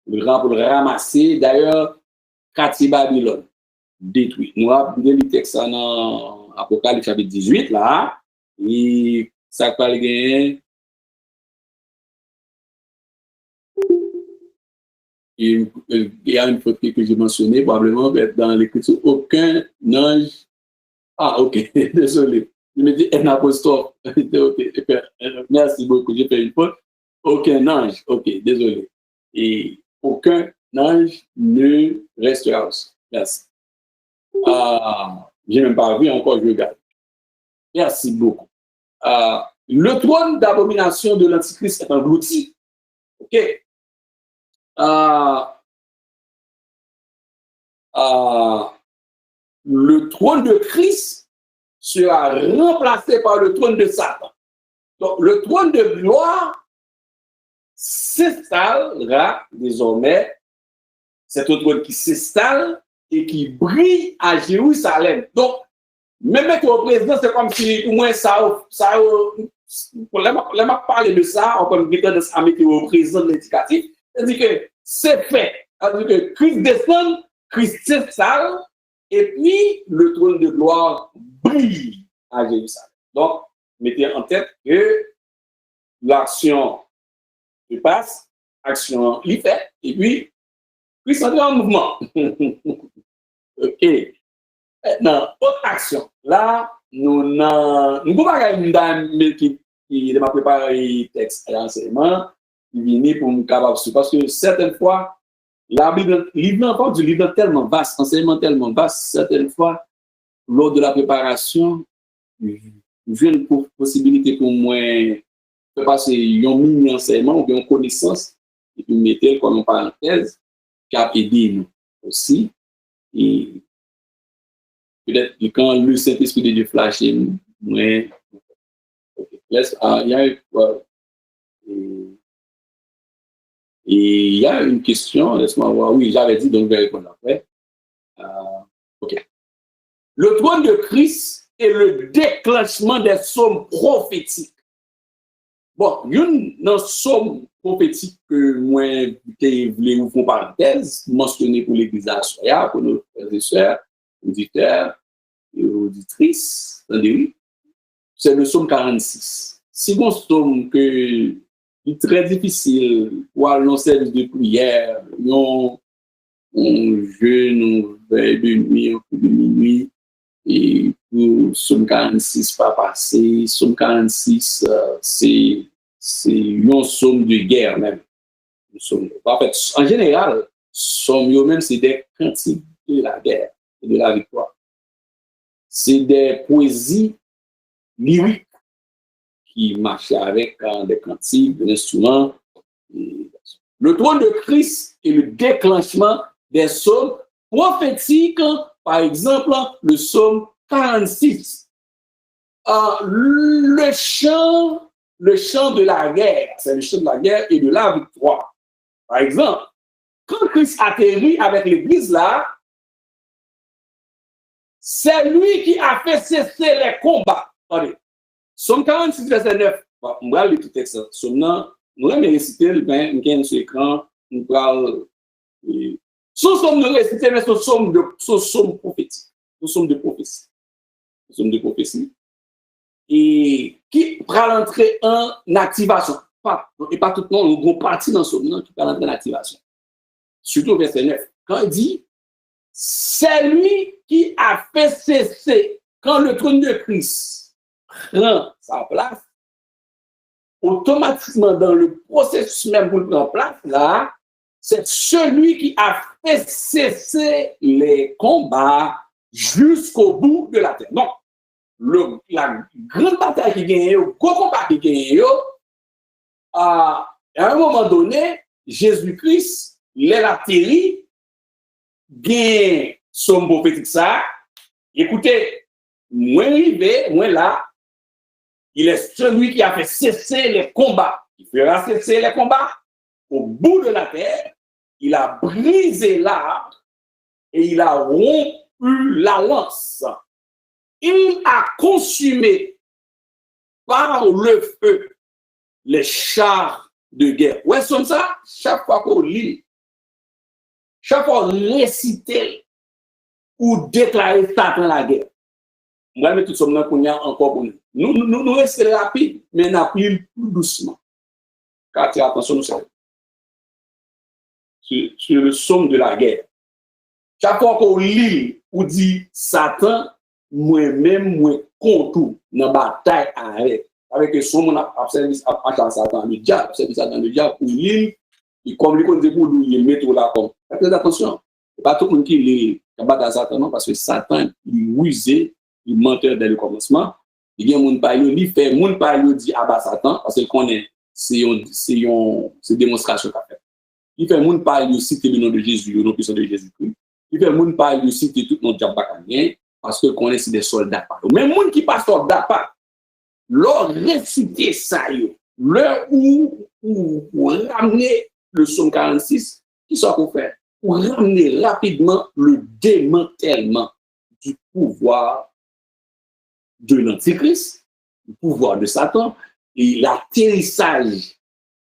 Pour le ramasser, d'ailleurs, quartier Babylone, détruit. Nous avons lu le texte dans Apocalypse chapitre 18, là, et ça parle gagner. Il y a une faute que j'ai mentionnée, probablement dans l'écriture, aucun ange. Ah, ok, désolé. Je me dis un apostrophe. Okay. Merci beaucoup, j'ai fait une faute. Aucun ange, ok, désolé. Et aucun ange ne restera aussi. Merci. J'ai même pas vu encore, je regarde. Merci beaucoup. Le trône d'abomination de l'Antichrist est englouti. Ok. Le trône de Christ sera remplacé par le trône de Satan. Donc, le trône de gloire s'installera désormais. C'est un trône qui s'installe et qui brille à Jérusalem. Donc, même être au président, c'est comme si au moins on m'a parlé de ça, on peut mettre dans ça au président de l'indicatif. C'est-à-dire que c'est fait. C'est-à-dire que Christ descend, Christ s'installe, et puis le trône de gloire brille à Jérusalem. Donc, mettez en tête que l'action se passe, action l'y fait, et puis Christ entre en mouvement. Ok. Maintenant, autre action. Là, nous pouvons pas une dame qui m'a préparé le texte à l'enseignement, qui vient pour me capable parce que certaines fois, la Bible, encore du livre tellement vaste, enseignement tellement vaste, certaines fois, lors de la préparation, j'ai une possibilité pour moi de passer un mini enseignement ou bien une connaissance, et puis mettre comme une parenthèse, qui a aidé nous aussi. Et peut-être que quand le Saint-Esprit de Dieu flash, moi, il y a et il y a une question, laisse-moi voir. Oui, j'avais dit, donc je vais répondre après. Ok. Le trône de Christ est le déclenchement des psaumes prophétiques. Bon, une dans somme prophétique que moi, je voulais vous faire parenthèse, mentionner pour l'église à Soya, pour nos frères et sœurs, auditeurs et auditrices, attendez, c'est le psaume 46. C'est un psaume que est très difficile pour un service de prière, un jeûne, on veille de nuit, un coup de minuit, et pour psaume 46 pas passé, psaume 46, c'est une somme de guerre même. En fait, en général, somme même, c'est des cantiques de la guerre et de la victoire. C'est des poésies lyriques qui marchaient avec des cantiques, des instruments. Le trône de Christ est le déclenchement des psaumes prophétiques, par exemple, le psaume 46. Le chant de la guerre, c'est le chant de la guerre et de la victoire. Par exemple, quand Christ atterrit avec l'église là, c'est lui qui a fait cesser les combats. Attendez, Psaume 46, verset 9. Bon, on va lire tout le texte. Psaume, nous allons réciter le bain sur l'écran. Nous allons. Ce psaume de réciter, mais ce psaume prophétique. Ce psaume de prophétie. Ce psaume de prophétie. Et qui va entrer en activation. Et pas tout le monde, une grande partie dans ce moment qui va entrer en activation. Surtout au verset 9. Quand il dit, c'est lui qui a fait cesser, quand le trône de Christ prend sa place, automatiquement dans le processus même pour le prendre place, là, c'est celui qui a fait cesser les combats jusqu'au bout de la terre. Donc, la grande bataille qui gagne, le gros combat qui gagne, à un moment donné, Jésus-Christ, il est atterri, gagne son prophétique ça. Écoutez, moi arrivé, moi là, il est celui qui a fait cesser les combats. Il fera cesser les combats au bout de la terre. Il a brisé l'arbre et il a rompu la lance. Il a consumé par le feu les chars de guerre. Ouais, c'est ça, chaque fois qu'on lit, chaque fois qu'on récite ou déclarer Satan la guerre. On va mettre tout ça encore pour nous. Nous restons rapides, mais nous plus doucement. Car tu as attention sur le somme de la guerre. Chaque fois qu'on lit ou dit Satan, moi-même, moi, contre dans la bataille avec le somme, on a service à Satan, le diable, service à le diable, pour l'île, et comme les qu'on dit pour nous, il met tout là comme. Faites attention. Ce n'est pas tout le monde qui lit la bataille à Satan, parce que Satan, il rusé, il menteur dès le commencement. Il y a un monde il fait monde il dit à Satan, parce qu'il connaît, c'est une démonstration qu'a fait. Il fait monde il cite le nom de Jésus, le nom puissant de Jésus-Christ. Il fait monde il cite tout le nom de diable parce que connaît c'est des soldats. Mais monde qui pas soldat pas, leur réciter ça, leur ou ramener le psaume 46, qui soit qu'on fait, pour ramener rapidement le démantèlement du pouvoir de l'Antichrist, le pouvoir de Satan, et l'atterrissage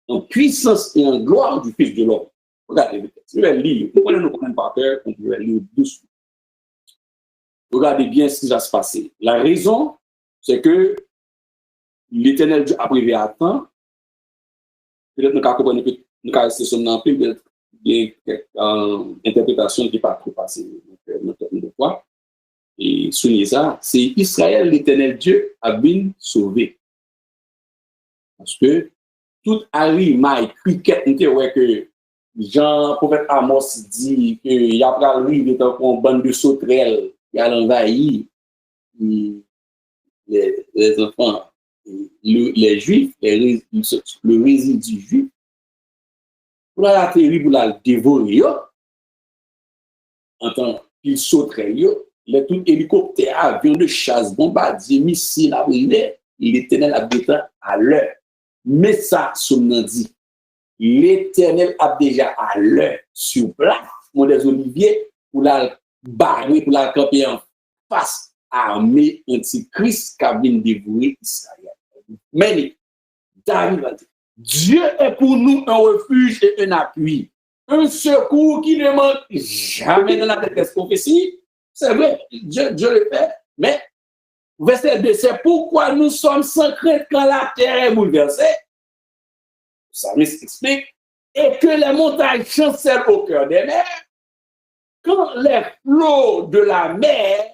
en puissance et en gloire du Fils de l'homme. Regardez le texte. Je vais lire. Vous pouvez nous comprendre par cœur, on peut lire doucement. Regardez bien ce qui va se passer. La raison, c'est que l'Éternel Dieu a prévu à temps. Peut-être que nous avons compris que nous avons resté sur un peu d'interprétation qui n'est pas trop passée. Et souligner ça, c'est Israël, l'Éternel Dieu, a bien sauvé. Parce que tout arrive, m'a cricket, que Jean, prophète Amos dit qu'il y a pas arrivé dans une bande de sauterelles qui a envahi les enfants, les juifs, le résidu juif, pour la atterrir, pour la dévorer, en tant qu'ils sauteraient, les tout hélicoptères, avions de chasse, bombardiers, missiles, l'Éternel a à l'heure. Mais ça, son dit, l'Éternel a déjà à l'heure sur place, mon des oliviers, pour la barrer, pour la camper en face armée antichrist qui a bien dévoué Israël. Mais David va dire, Dieu est pour nous un refuge et un appui, un secours qui ne manque jamais dans la détresse. Prophétie, c'est vrai, Dieu le fait, mais verset 2, c'est pourquoi nous sommes sans crainte quand la terre est bouleversée. Ça m'explique. Et que les montagnes chancellent au cœur des mers, quand les flots de la mer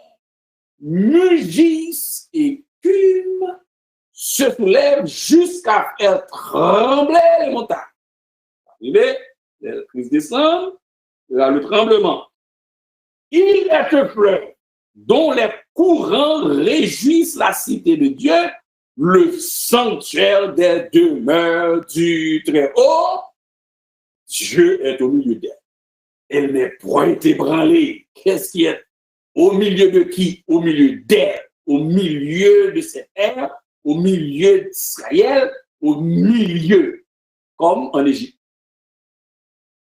mugissent et cument, se soulèvent jusqu'à faire trembler les montagnes. Arrivé, les crises descendent, là le tremblement. Il est un fleuve dont les courants réjouissent la cité de Dieu, le sanctuaire des demeures du Très-Haut. Dieu est au milieu d'elle. Elle n'est point ébranlée. Qu'est-ce qui est au milieu de qui? Au milieu d'elle, au milieu de cette terre, au milieu d'Israël, au milieu, comme en Égypte.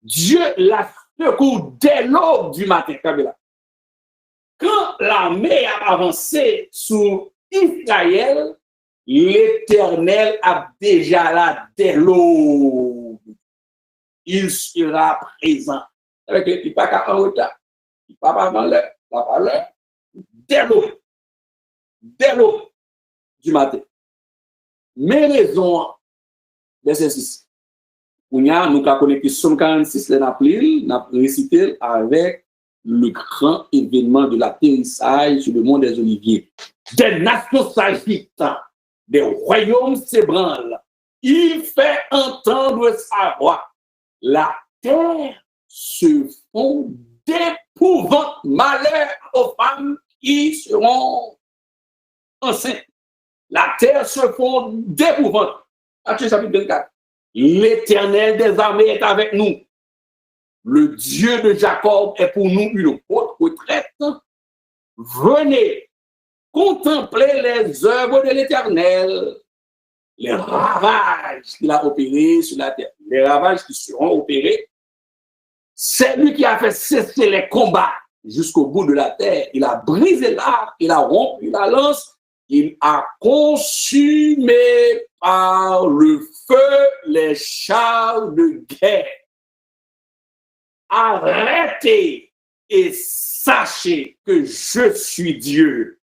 Dieu la secoue dès l'aube du matin. Quand l'armée a avancé sur Israël, l'Éternel a déjà là dès l'aube. Il sera présent. Avec il n'est pas en retard. Il n'est pas avant l'heure. Dès l'aube du matin. Mes raisons, verset 6. Nous avons connecté Somme 46, nous avons récité avec le grand événement de l'atterrissage sur le mont des Oliviers. Des nations s'agitent, des royaumes s'ébranlent. Il fait entendre sa voix. La terre se fond d'épouvante malheur aux femmes qui seront enceintes. La terre se fond d'épouvante. Acte chapitre 24. L'Éternel des armées est avec nous. Le Dieu de Jacob est pour nous une haute retraite. Venez contempler les œuvres de l'Éternel, les ravages qu'il a opérés sur la terre, les ravages qui seront opérés. C'est lui qui a fait cesser les combats jusqu'au bout de la terre. Il a brisé l'arc, il a rompu la lance, il a consumé par le feu les chars de guerre. Arrêtez et sachez que je suis Dieu.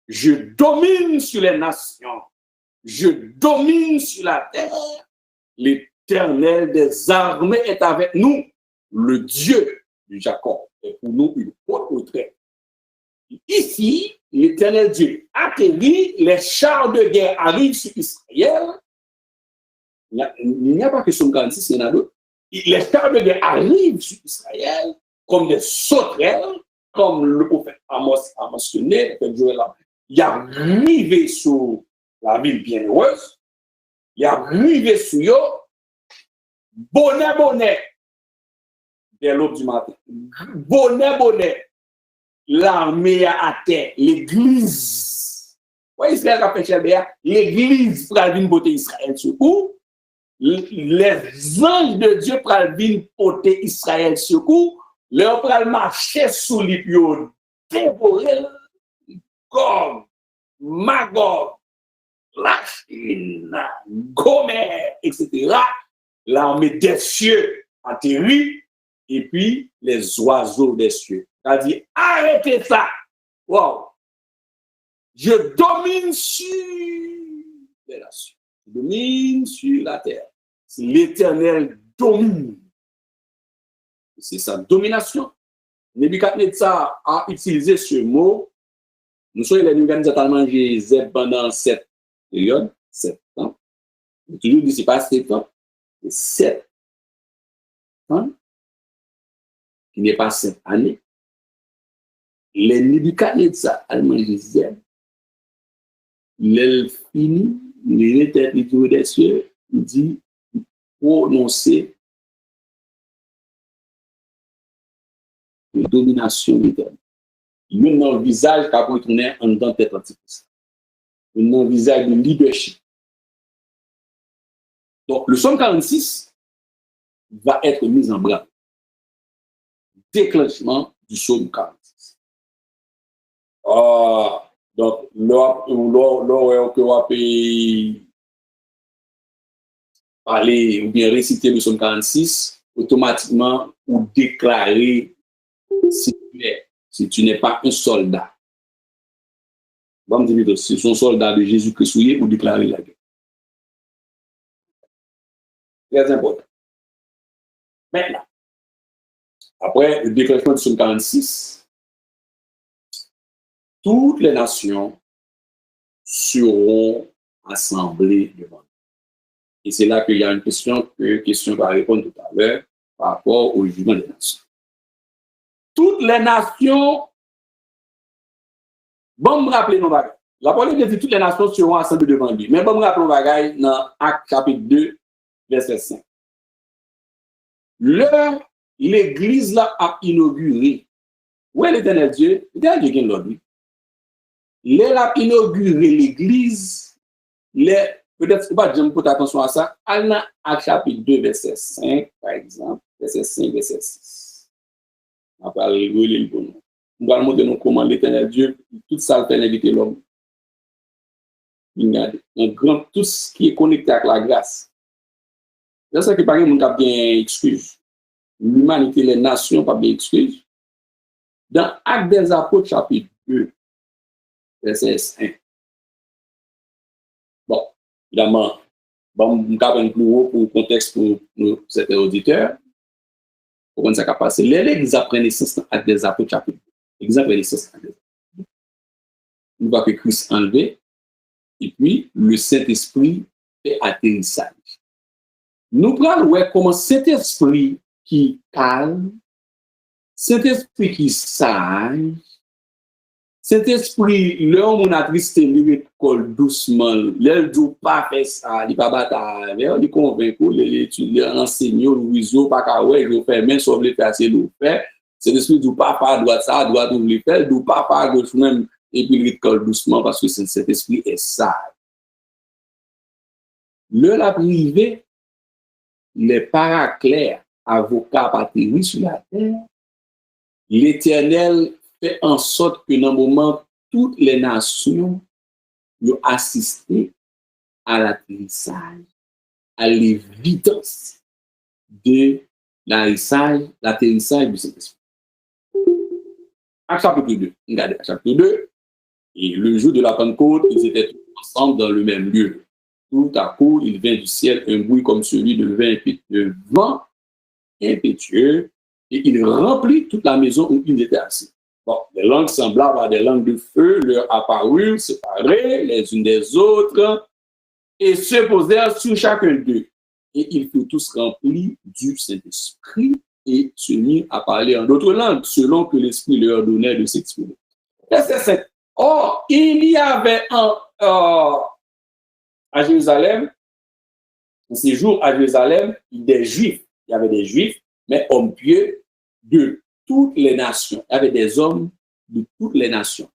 Je domine sur les nations. Je domine sur la terre. L'Éternel des armées est avec nous. Le Dieu de Jacob est pour nous une haute retraite. Ici, l'Éternel Dieu atterrit, les chars de guerre arrivent sur Israël. Il n'y a pas que Somme 46, il y en a d'autres. Les chars de guerre arrivent sur Israël comme des sauterelles, comme le prophète Amos a mentionné. Il a arrivé sur la ville bienheureuse. Il a arrivé sur eux. Bonnet, dès l'aube du matin. Bonnet. L'armée à terre, l'église. Ouais, Israël a fait Chabéa, l'église pour venir porter Israël sur coup. Les anges de Dieu pour venir porter Israël sur coup. Leur pour marcher sous les pieds, dévorer Gog, Magog, la Chine, Gomer, etc. L'armée des cieux atterrit et puis les oiseaux des cieux. C'est-à-dire, arrêtez ça. Wow. Je domine sur les nations. Je domine sur la terre. C'est l'Éternel domine. C'est sa domination. Nebuchadnezzar a utilisé ce mot. Nous sommes les Nebuchadnezzar mangé Zeb pendant 7 périodes, 7 ans. Je toujours dit, ce n'est pas 7 ans, c'est 7 ans, qui n'est pas 7 années. Les Nebuchadnezzar a mangé Zeb. Il finit, il était autour des cieux, il dit, prononcer de domination éternelle. Il y a un visage qui a retourné en dedans tête antichrist. Il y a un visage de leadership. Donc, le Somme 46 va être mis en branle. Déclenchement du Somme 46. Donc, l'or que parler ou bien réciter le psaume 46, automatiquement, ou déclarer si tu n'es pas un soldat. Bon, me dire, si tu es un soldat de Jésus-Christ ou déclarer la guerre. Très important. Maintenant, après le déclenchement du psaume 46, toutes les nations seront assemblées devant nous. Et c'est là qu'il y a une question va répondre tout à l'heure par rapport au jugement des nations. Toutes les nations, bon me rappeler nos bagages. La parole dit toutes les nations seront assemblées devant lui. Mais bon me rappeler nos bagages dans Actes chapitre 2, verset 5. L'église là a inauguré. Où est l'Éternel Dieu? L'Éternel Dieu qui l'a dit. Il a inauguré l'église. Peut-être que pas de attention à ça. Alna à chapitre 2, verset 5, par exemple. Verset 5, verset 6. On va parler de l'Église. On va montrer comment l'Éternel Dieu, tout ça, le fait inviter l'homme. Tout ce qui est connecté avec la grâce. C'est ça qui paraît, mon cap bien excuse. L'humanité, les nations, pas bien excuse. Dans Actes des Apôtres, chapitre 2, verset 5. Bon, évidemment, on va un plus haut pour le contexte pour certains auditeurs. Pour qu'on ça passe. L'église a pris naissance dans Actes des Apôtres, chapitre 2. L'église a pris naissance dans Actes des Apôtres. On voit que Christ enlevé, et puis le Saint-Esprit fait atterrissage. Nous prenons comment cet esprit qui calme, cet esprit qui sage, cet esprit, l'homme on a tristé, lui colle doucement, l'elle ne pas faire ça, il ne pas battre, il convainc, l'étudiant, l'enseignant, le réseau, pas qu'à ouais, je fais, même sauf les faire, c'est le faire. Cet esprit du papa doit ça, doit tout le faire, du papa gauche même, et puis il colle doucement parce que cet esprit est sage. Le la privé, les paraclères, avocats atterris sur la terre, l'Éternel fait en sorte que dans le moment, toutes les nations ont assisté à l'atterrissage, à l'évidence de l'atterrissage du Saint-Esprit. À chapitre 2, regardez, à chapitre 2, et le jour de la Pentecôte, ils étaient tous ensemble dans le même lieu. Tout à coup, il vint du ciel un bruit comme celui de vent impétueux, et il remplit toute la maison où ils étaient assis. Bon, des langues semblables à des langues de feu leur apparurent, séparées les unes des autres, et se posèrent sur chacun d'eux. Et ils furent tous remplis du Saint-Esprit et se mirent à parler en d'autres langues, selon que l'Esprit leur donnait de s'exprimer. Verset 7. Or, il y avait à Jérusalem, en ces jours à Jérusalem, des Juifs. Il y avait des Juifs, mais hommes pieux de toutes les nations. Il y avait des hommes de toutes les nations.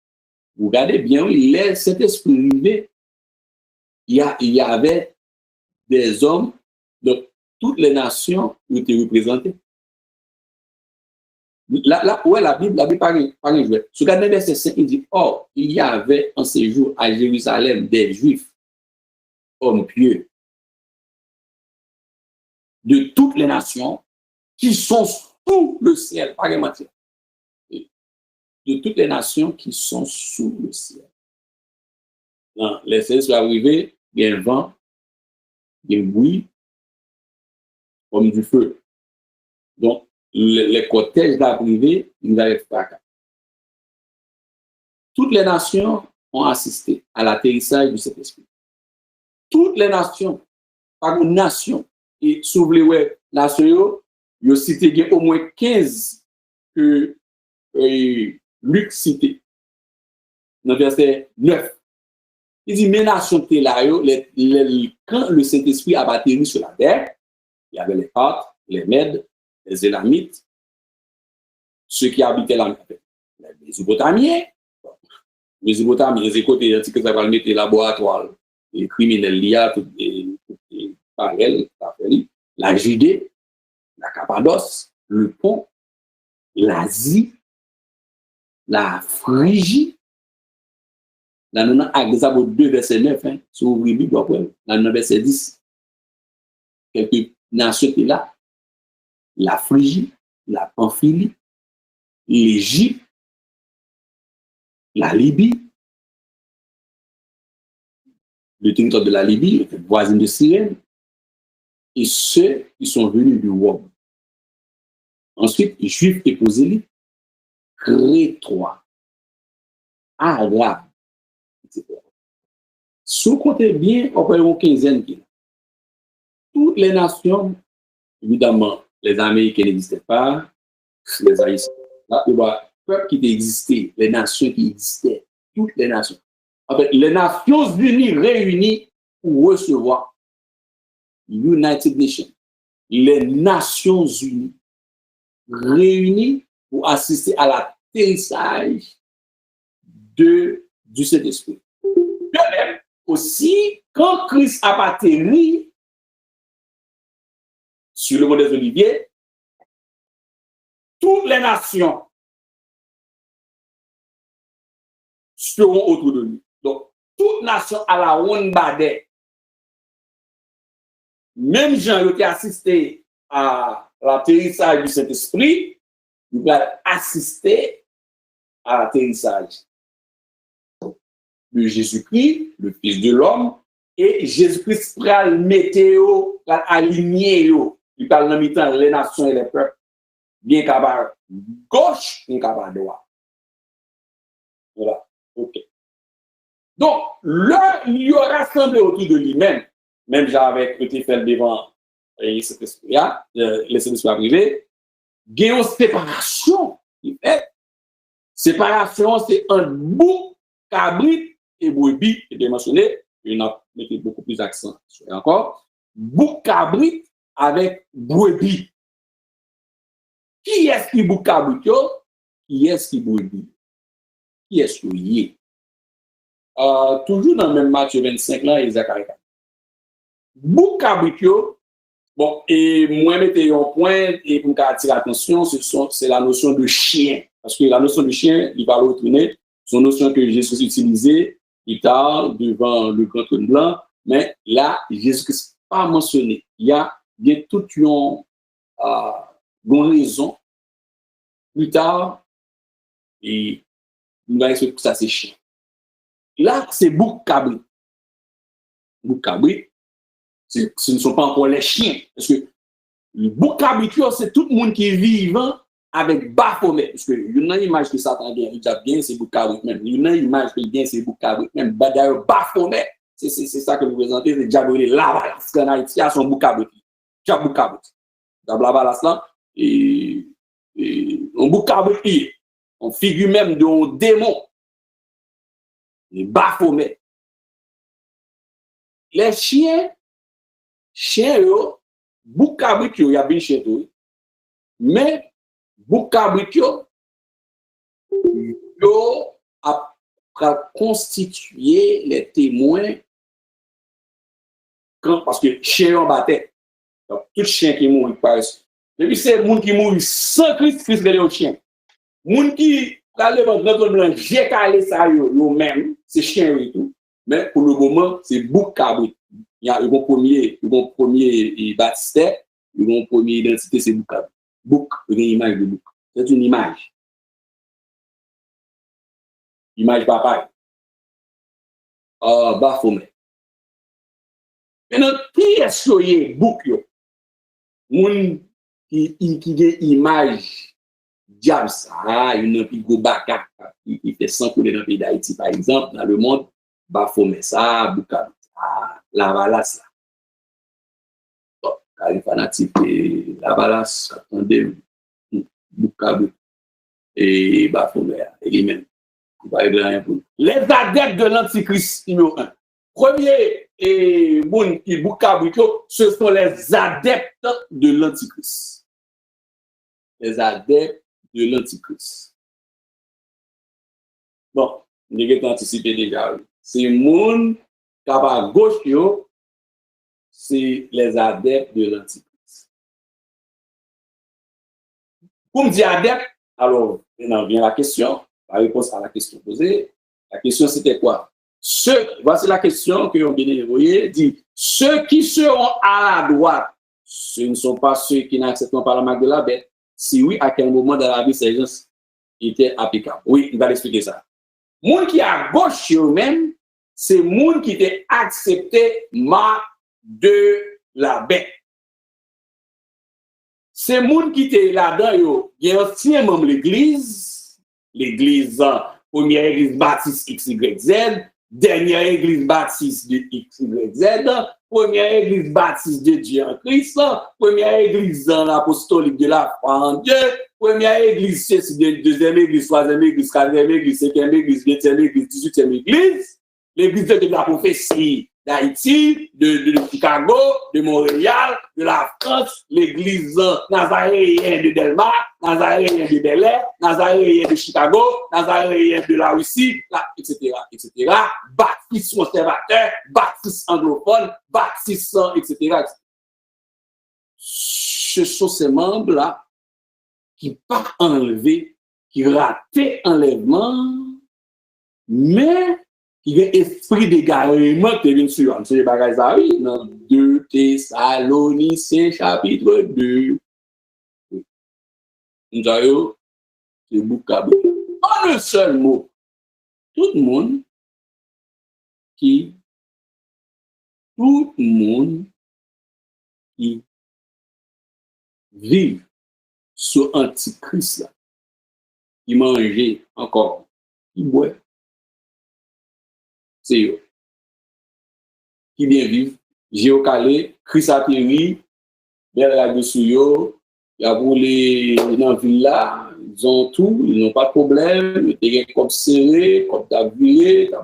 Vous regardez bien, cet esprit rivé, il y avait des hommes de toutes les nations qui étaient représentés. Là où est la Bible parle un jouet. Ce regardez verset 5, il dit, or, il y avait en ces jours à Jérusalem des Juifs, hommes pieux, de toutes les nations qui sont sous le ciel, pas matière. De toutes les nations qui sont sous le ciel. Non, les ciels sont arrivés, il y a un vent, il y a un bruit, comme du feu. Donc, les cortèges d'arrivée, ils n'arrivent pas. Toutes les nations ont assisté à l'atterrissage de cet esprit. Toutes les nations, par une nation, et sous les nations, il y a cité au moins 15 que Luc citait dans verset 9. Il dit, mes nations étaient là, quand le Saint-Esprit a atterri sur la terre, il y avait les Parthes, les Mèdes, les Élamites, ceux qui habitaient la les Mésopotamiens. Les Mésopotamiens, les écoutes, que ça va mettre les laboratoires, les criminels, l'IA, toutes les parallèles, la Judée, la Cappadoce, le Pont, l'Asie, la Phrygie. Là, nous avons Actes 2, verset 9, si vous ouvrez le Bible, là, nous avons verset 10. quelques nations étaient là. La Phrygie, la Pamphylie, l'Égypte, la Libye, le territoire de la Libye, voisine de Cyrène, et ceux qui sont venus du Rome. Ensuite, Juifs et prosélytes, Crétois, Arabes, etc. Si vous comptez bien, on peut y avoir une quinzaine. Toutes les nations, évidemment, les Américains n'existaient pas, les Haïtiens, les peuples qui existaient, les nations qui existaient, toutes les nations. En fait, les Nations Unies réunies pour recevoir United Nations, les Nations Unies réunies pour assister à l'atterrissage du Saint-Esprit. De même, aussi, quand Christ a atterri sur le mont des Oliviers, toutes les nations seront autour de lui. Donc, toute nation à la Wonbade, même Jean qui a assisté à l'atterrissage du Saint-Esprit, il va assister à l'atterrissage de Jésus-Christ, le Fils de l'homme, et Jésus-Christ va le mettre, va aligner, il parle en même temps les nations et les peuples, bien qu'à gauche, bien qu'à droite. Voilà, ok. Donc, là, il y aura rassemblé autour de lui-même, même j'avais été fait devant cet esprit-là, les Saint-Esprit arrivé, il y a une séparation. Séparation, c'est un bouc, cabrit et brebis, qui est mentionné, il y en a mis beaucoup plus d'accent. Encore, bouc, cabrit avec brebis. Qui est-ce qui bouc, cabrit? Qui est-ce qui brebis? Qui est-ce qui est? Toujours dans le même Matthieu 25, là, et Zacharie 4. Bouc, cabrit, bon, et moi, mettez un point, et pour attirer l'attention, c'est la notion de chien. Parce que la notion de chien, il va retourner, c'est une notion que Jésus utilisait plus tard devant le grand trône blanc, mais là, Jésus n'est pas mentionné. Il y a toute une raison plus tard, et nous allons expliquer que ça c'est chien. Là, c'est bouc cabri. Bouc cabri, ce ne sont pas encore les chiens. Parce que le bouc cabri, c'est tout le monde qui est vivant avec Baphomet. Parce que il y a une image que Satan bien, il dit bien, c'est bouc cabri même. Il y a une image que bien, c'est bouc cabri même. D'ailleurs, Baphomet, c'est ça que vous présentez, c'est Diabolé, Lavalas, en Haïti, à son bouc cabri. Diable bouc cabri. Lavalas là, et un bouc cabri, on figure même d'un démon. Les Baphomet. Les chiens, bouc cabri, il y a bien chien, mais bouc cabri, a constitué les témoins parce que chien en battait. Donc, tout chien qui mourit, par exemple. Depuis c'est le monde qui mourit sans Christ, Christ est au chien. Moun qui allait dans notre blanc, j'ai calé ça yo même, c'est chien et tout. Mais pour le moment, c'est bouc cabri. Il y a le premier baptistère, le premier identité, c'est bouc cabri. Bouc, une image de bouc. C'est une image. Image papaye. Baphomet. Maintenant, qui est-ce que y a bouc yo? Moun qui a image diable ça, il y a un pigo baka qui fait 100 couler dans le pays d'Haïti, par exemple, dans le monde, Baphomet ça, bouc cabri ça, Lavalas là. Bon, car les fanatiques, Lavalas, attendez, bouc cabri et Baphomet, et lui-même. Les adeptes de l'Antichrist numéro 1. Premier et bon qui boucabrico, ce sont les adeptes de l'Antichrist. Les adeptes de l'Antichrist. Bon, nous avons anticipé déjà. C'est monde qui à gauche, c'est les adeptes de l'Antichrist. Pour me dire adepte, alors, maintenant vient la question. La réponse à la question posée. La question, c'était quoi? Voici la question que l'on vient d'envoyer, dit, ceux qui seront à la droite ce ne sont pas ceux qui n'acceptent pas la marque de la bête. Si oui, à quel moment dans la vie ces gens étaient applicables? Oui, il va expliquer ça. Moun qui à gauche eux-mêmes, c'est moun qui était accepté marque de la bête. C'est moun qui était là-dedans, il y a un membre l'église, première église baptiste XYZ, dernière église baptiste de XYZ, première église baptiste de Dieu en Christ, première église apostolique de la foi en Dieu, première église, deuxième église, troisième église, quatrième église, cinquième église, vingtième église, 18e église, l'église de la prophétie d'Haïti, de Chicago, de Montréal, de la France, l'église nazaréenne de Delmar, nazaréenne de Bel Air, nazaréenne de Chicago, nazaréenne de la Russie, etc., etc., baptiste conservateur, baptiste anglophone, baptiste, etc. Ce sont ces membres-là qui pas enlevés, qui ratent enlèvement, mais il y a un esprit d'égarement qui vient sur c'est les bagages à oui, dans 2 Thessaloniciens chapitre 2. Nous avons le boucabou. En un seul mot, tout le monde qui vit sur Antichrist là, qui mange encore, qui boit. C'est eux. Qui bien vivent, géocalé, Chris a péri, bel radio sur eux, il a voulu dans la ville là, ils ont tout, ils n'ont pas de problème, ils ont comme serré, comme t'as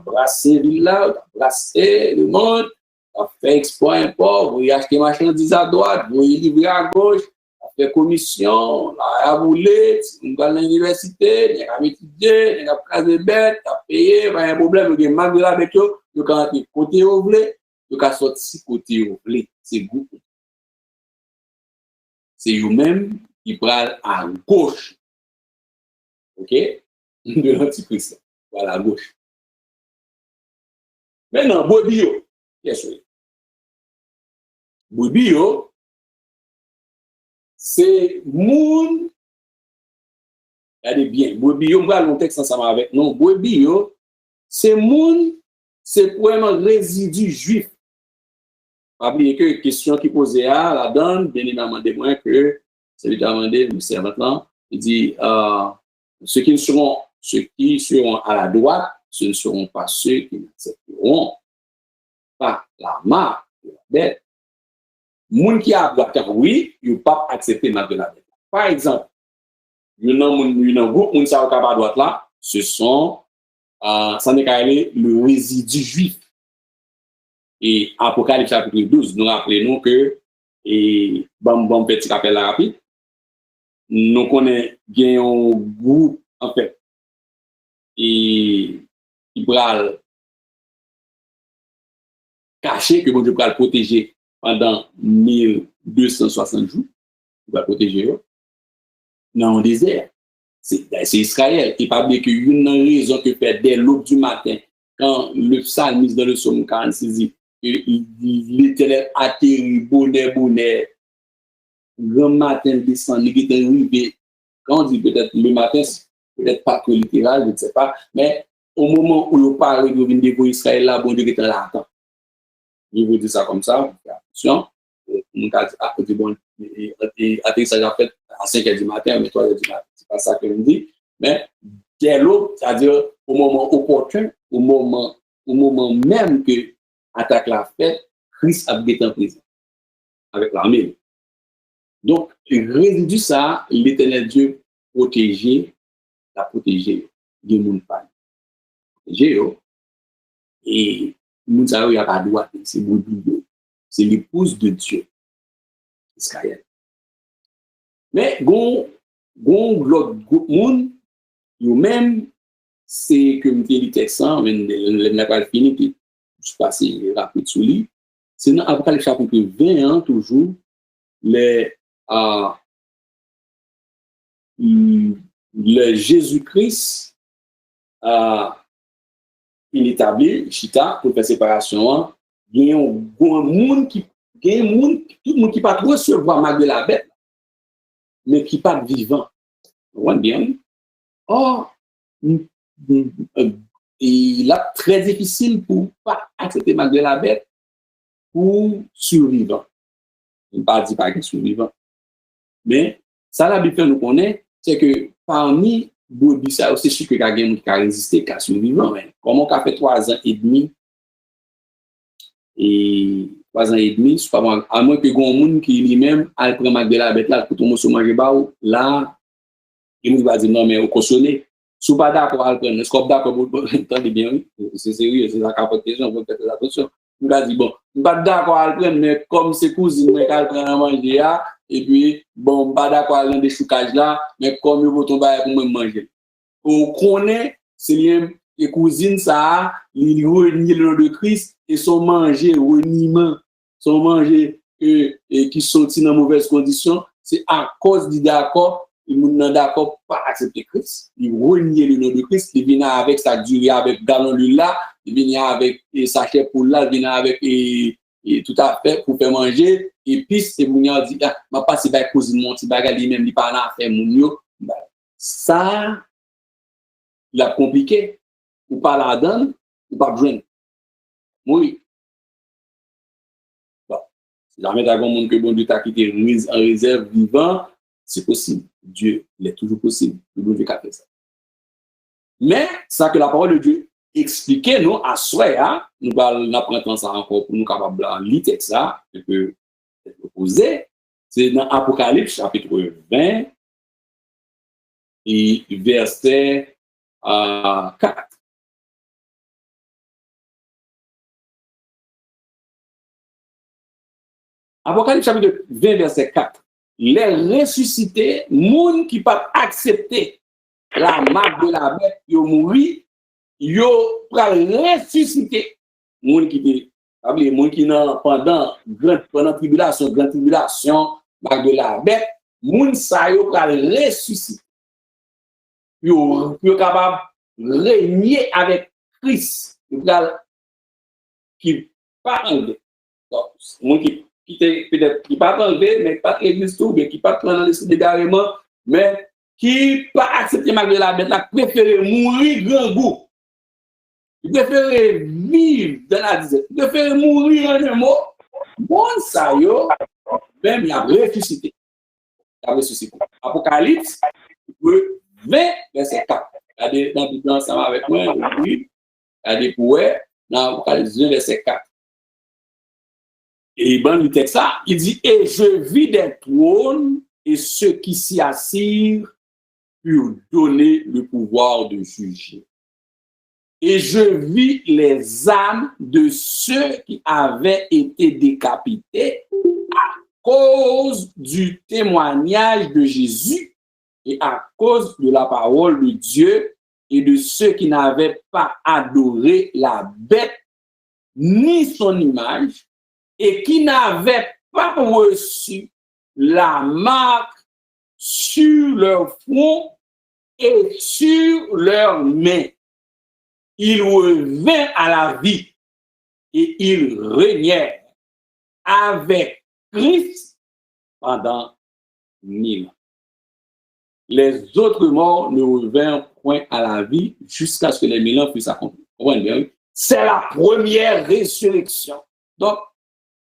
brassé la ville là, t'as brassé le monde, t'as fait export, import, vous achetez marchandises à droite, vous livrer à gauche, t'as fait commission, là, à voulu, vous allez à l'université, vous avez étudié, vous avez casé bête, t'as payé, il y a un problème, vous avez mal de la avec eux, vous avez côté où vous voulez, vous avez sorti côté où vous voulez, c'est vous. C'est eux-mêmes qui prennent à gauche, ok, de l'Antichrist. Voilà, à gauche. Maintenant, Bobio, qu'est-ce que c'est? Bobio, c'est moun, regardez bien, Bobio, on va le texte ensemble avec nous. Bobio, c'est moun, c'est vraiment résidu juif. Pas oublier que question qui posait à la donne, bien évidemment, des moins que celui qui a demandé, le servant, il dit, ceux qui seront à la droite, ce ne seront pas ceux qui n'accepteront pas la marque de la bête. Moun qui a droite, oui, il ne peut pas accepter la marque de la bête. Par exemple, il y a un groupe, moun qui a à droite là, ce sont, ça n'est qu'à le résidu juif. Et Apocalypse chapitre 12, nous rappelons que, et bon petit rappel rapide, nous connaissons un groupe, en fait, et qui va cacher que bon Dieu va le protéger pendant 1260 jours, il va le protéger dans le désert. C'est Israël. Et pas oublier qu'une raison que fait dès l'aube du matin, quand le psalmiste dans le psaume 46 dit, l'Éternel atterrit, bonnet, grand matin descend, il est arrivé. Quand on dit peut-être le matin, peut-être pas que littéral, je ne sais pas, mais au moment où on parle de venir pour Israël, là, bon Dieu est là. Je vous dis ça comme ça, attention. On a dit, bon, atterrissage a fait à 5h du matin, mais 3h du matin. C'est pas ça que je dis. Mais dès l'aube, c'est-à-dire au moment opportun, au moment même que attaque la fête, Christ a été en prison avec l'armée. Donc, résidu ça, l'Éternel Dieu l'a protégé de mon père. Protégé, et nous savons qu'il n'y a pas de droit, c'est Bobio. C'est l'épouse de Dieu, Israël. Mais, l'autre monde, nous-mêmes, c'est que nous avons dit texte, mais nous n'avons pas fini, je passe rapide sur lui. C'est dans Apocalypse chapitre 20, toujours, le Jésus-Christ il établit, Chita, pour faire séparation, il y a un monde qui tout le monde qui pas recevoir Marc de la bête, mais qui pas vivant. Vous voyez bien? Or, il est très difficile pour pas accepter Marc de la bête pour survivre. Je ne pas dire pas qu'il survivant. Mais ça, la Bible nous connaît, c'est que parmi brebis, ça aussi, c'est que quelqu'un qui a résisté, qui a survivant. Mais comment on a fait 3 ans et demi, et 3 ans et demi, à moins que grand monde qui lui-même a pris Marc de la bête là, pour tout le monde se manger bao, là, il nous va dire non, mais au cautionner. Si vous pas d'accord à le prendre, est-ce qu'on est d'accord pour entendez bien, oui, c'est sérieux, c'est la capote question, on peut faire attention. Il va dire bon, je pas d'accord à le prendre, mais comme c'est cousine, mais qu'elle prend à manger là, et puis, bon, pas d'accord à l'un des choucages là, mais comme il va tomber pour moi manger. On connaît, c'est bien, les cousines, ça, ils renient le nom de Christ et sont mangés, reniement, sont mangés et qui sont dans mauvaises conditions, c'est à cause du d'accord. Ils ne sont d'accord pas accepter Christ. Ils renient le nom de Christ. Ils viennent avec sa durée, avec galon de là. Ils viennent avec sa chair pour là. Ils viennent avec et tout à fait pour faire manger. Et puis, c'est mon dit, ah, ma pas si bah cousine mon petit bagage lui-même, il pas à faire mon yo. Ça, il a compliqué. Ou pas la donne, ou pas besoin. Oui. Bon. Si jamais t'as un monde que bon Dieu t'a quitté en réserve vivant, c'est possible. Dieu, il est toujours possible. Le bon Dieu qui a fait ça. Mais, ça que la parole de Dieu expliquait, nous, à soi, hein, nous allons apprendre ça encore pour nous capables de lire ça, et que poser, c'est dans Apocalypse, chapitre 20, et verset 4. Apocalypse, chapitre 20, verset 4. Les ressuscités, moun qui peuvent accepter la marque de la bête, ils mourent, ils peuvent ressusciter. Moun qui pendant grande tribulation, marque de la bête, moun sa yo peuvent ressusciter. Ils sont capables de régner avec Christ. Qui pas enlevé. Donc, moun qui peut-être qui pas enlevé, mais pas l'église tout, mais qui pas prendre l'esprit d'égarement, mais qui pas accepter Marc de la bête, là, préféré mourir grand goût. Il préfère vivre dans la disette. Il préfère mourir en un mot. Bon, ça yo, même il a ressuscité. Il a ressuscité. Apocalypse, 20, verset 4. Regardez dans la Bible ensemble avec moi, oui. Regardez pour dans Apocalypse 20, verset 4. Et ben, le texte ça, il dit, et je vis des trônes et ceux qui s'y assirent pour donner le pouvoir de juger. Et je vis les âmes de ceux qui avaient été décapités à cause du témoignage de Jésus et à cause de la parole de Dieu et de ceux qui n'avaient pas adoré la bête ni son image et qui n'avaient pas reçu la marque sur leur front et sur leurs mains. Il revint à la vie et il régnait avec Christ pendant 1000 ans. Les autres morts ne revinrent point à la vie jusqu'à ce que les 1000 ans fussent accomplis. C'est la première résurrection. Donc,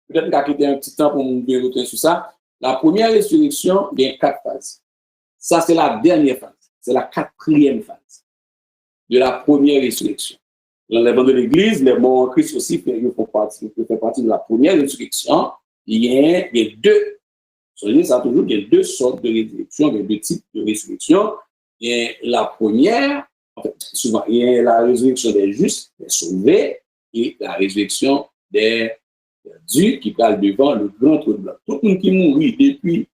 peut-être qu'il a quitté un petit temps pour nous retourner sur ça. La première résurrection, il y a 4 phases. Ça, c'est la dernière phase. C'est la 4e phase de la première résurrection. L'enlèvement de l'Église, les morts en Christ aussi font partie de la première résurrection. Il y a deux. Ça toujours, il y a 2 sortes de résurrection, il y a 2 types de résurrection. Il y a la première, en fait, souvent, il y a la résurrection des justes, des sauvés, et la résurrection des perdus qui parlent devant le grand trône blanc. Tout le monde qui mourit depuis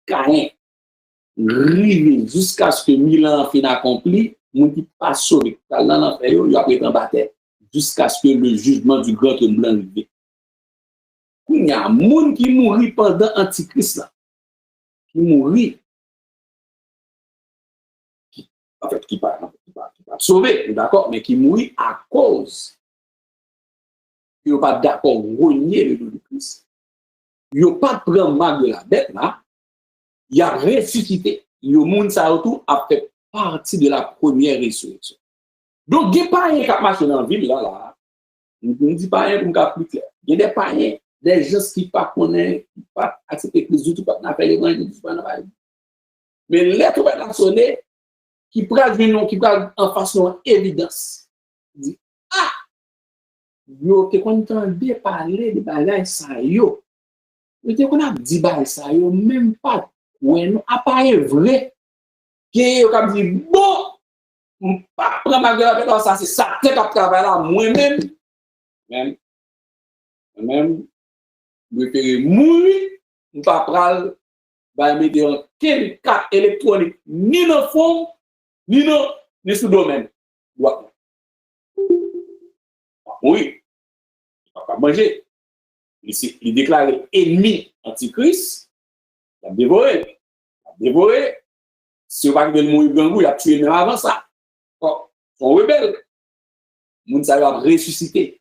Caïn, rivé jusqu'à ce que 1000 ans finissent accompli, moun qui pas sauvé, dans l'enfer, il a pris en bataille jusqu'à ce que le jugement du grand trône blanc arrive. Il y a un monde qui mourit pendant Antichrist là, qui mourit, en fait, qui pas sauvé, d'accord, mais qui mourit à cause ils n'ont pas d'accord renier le nom de Christ. Ils n'ont pas pris marque de la bête là. Il a ressuscité. Le monde ça autour a fait partie de la première résurrection. Donc, il n'y a pas un qui a marché dans la ville là. Je ne dis pas rien pour me plus clair. Il y a des païens, des gens qui ne connaissent pas, qui ne pas accepter Christ du tout, pas faire les grands, mais l'être va sonner, qui prend en façon évidence. Il dit, ah, yo, te qu'on entendait parler de bagaille ça yo. Te qu'on a dit bagaille ça yo, même pas, ouais, non, apparaît vrai. Que yo comme dit, bon, pas prendre ma gueule, ça, c'est ça, t'es qu'à travailler là, moi-même, même, je préfère mourir, je ne pas prendre, mettre en quel carte électronique, ni dans le fond, ni sous domaine. Oui, il ne pas manger. Il déclare ennemi antichrist, il a dévoré. Si on va mourir grand il a tué même avant ça. Son rebelle. Moun sa va ressusciter.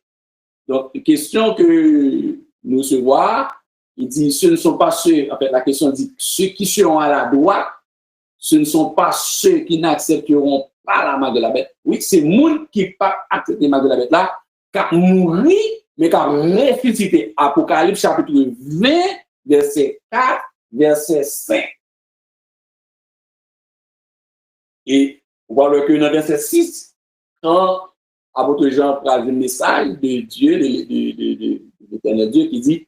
Donc, question que nous recevons, il dit, ce ne sont pas ceux, en fait, la question dit, ceux qui seront à la droite, ce ne sont pas ceux qui n'accepteront pas la marque de la bête. Oui, c'est moun qui pas accepter la marque de la bête là, qui a mouru, mais qui a ressuscité. Apocalypse chapitre 20, verset 4, verset 5. Et on voit que dans verset 6, quand apôtre Jean prend le message de Dieu, de l'éternel Dieu, qui dit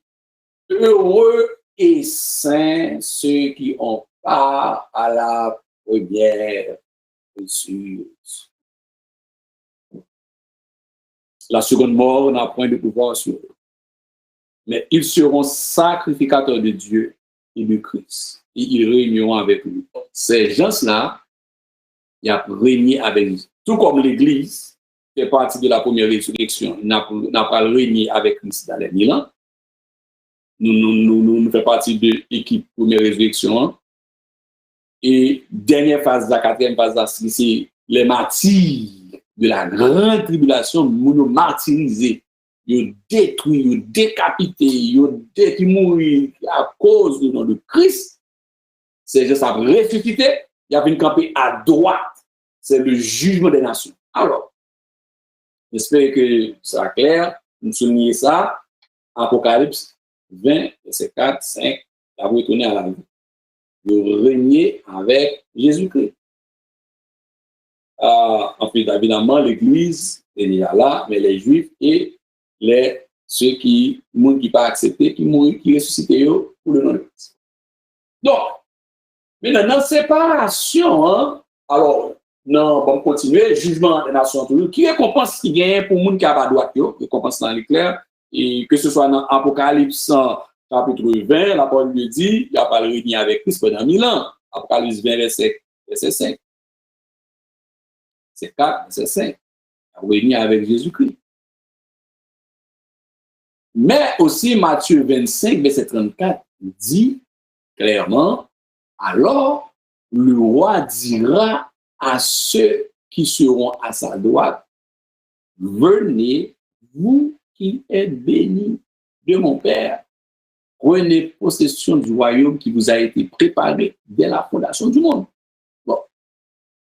heureux et saints ceux qui ont part à la première résurrection. La seconde mort n'a point de pouvoir sur eux. Mais ils seront sacrificateurs de Dieu et de Christ. Et ils régneront avec lui. Ces gens-là, ils ont régné avec lui. Tout comme l'Église fait partie de la première résurrection, n'a pas régné avec Christ dans les 1000 ans. Nous faisons partie de l'équipe première résurrection. Et dernière phase, la quatrième phase, c'est les martyrs de la grande tribulation, nous martyrisés. Ils détruits, ils décapités, ils mourent à cause du nom de Christ. Ces gens savent ressusciter, il y a une campée à droite. C'est le jugement des nations. Alors, j'espère que ça sera clair. Nous soulignons ça. Apocalypse 20, verset 4, 5, la vous retourner à la vie. De régner avec Jésus-Christ. Ensuite, évidemment, l'Église est là, mais les Juifs et ceux qui ne pas accepté, qui mourent, qui ressuscitent pour le nom de Christ. Donc, maintenant, dans séparation, alors, non, on va continuer, jugement des nations toujours, qui récompense qui gagne pour les gens qui n'ont pas droit, qui récompense dans l'éclair, et que ce soit dans Apocalypse chapitre 20, la parole lui dit, il n'y a pas le réuni avec Christ pendant 1000 ans. Apocalypse 20, verset 5. C'est 4, verset 5. Il a réuni avec Jésus-Christ. Mais aussi Matthieu 25, verset 34, dit clairement, alors le roi dira à ceux qui seront à sa droite, venez, vous qui êtes bénis de mon Père, prenez possession du royaume qui vous a été préparé dès la fondation du monde. Bon.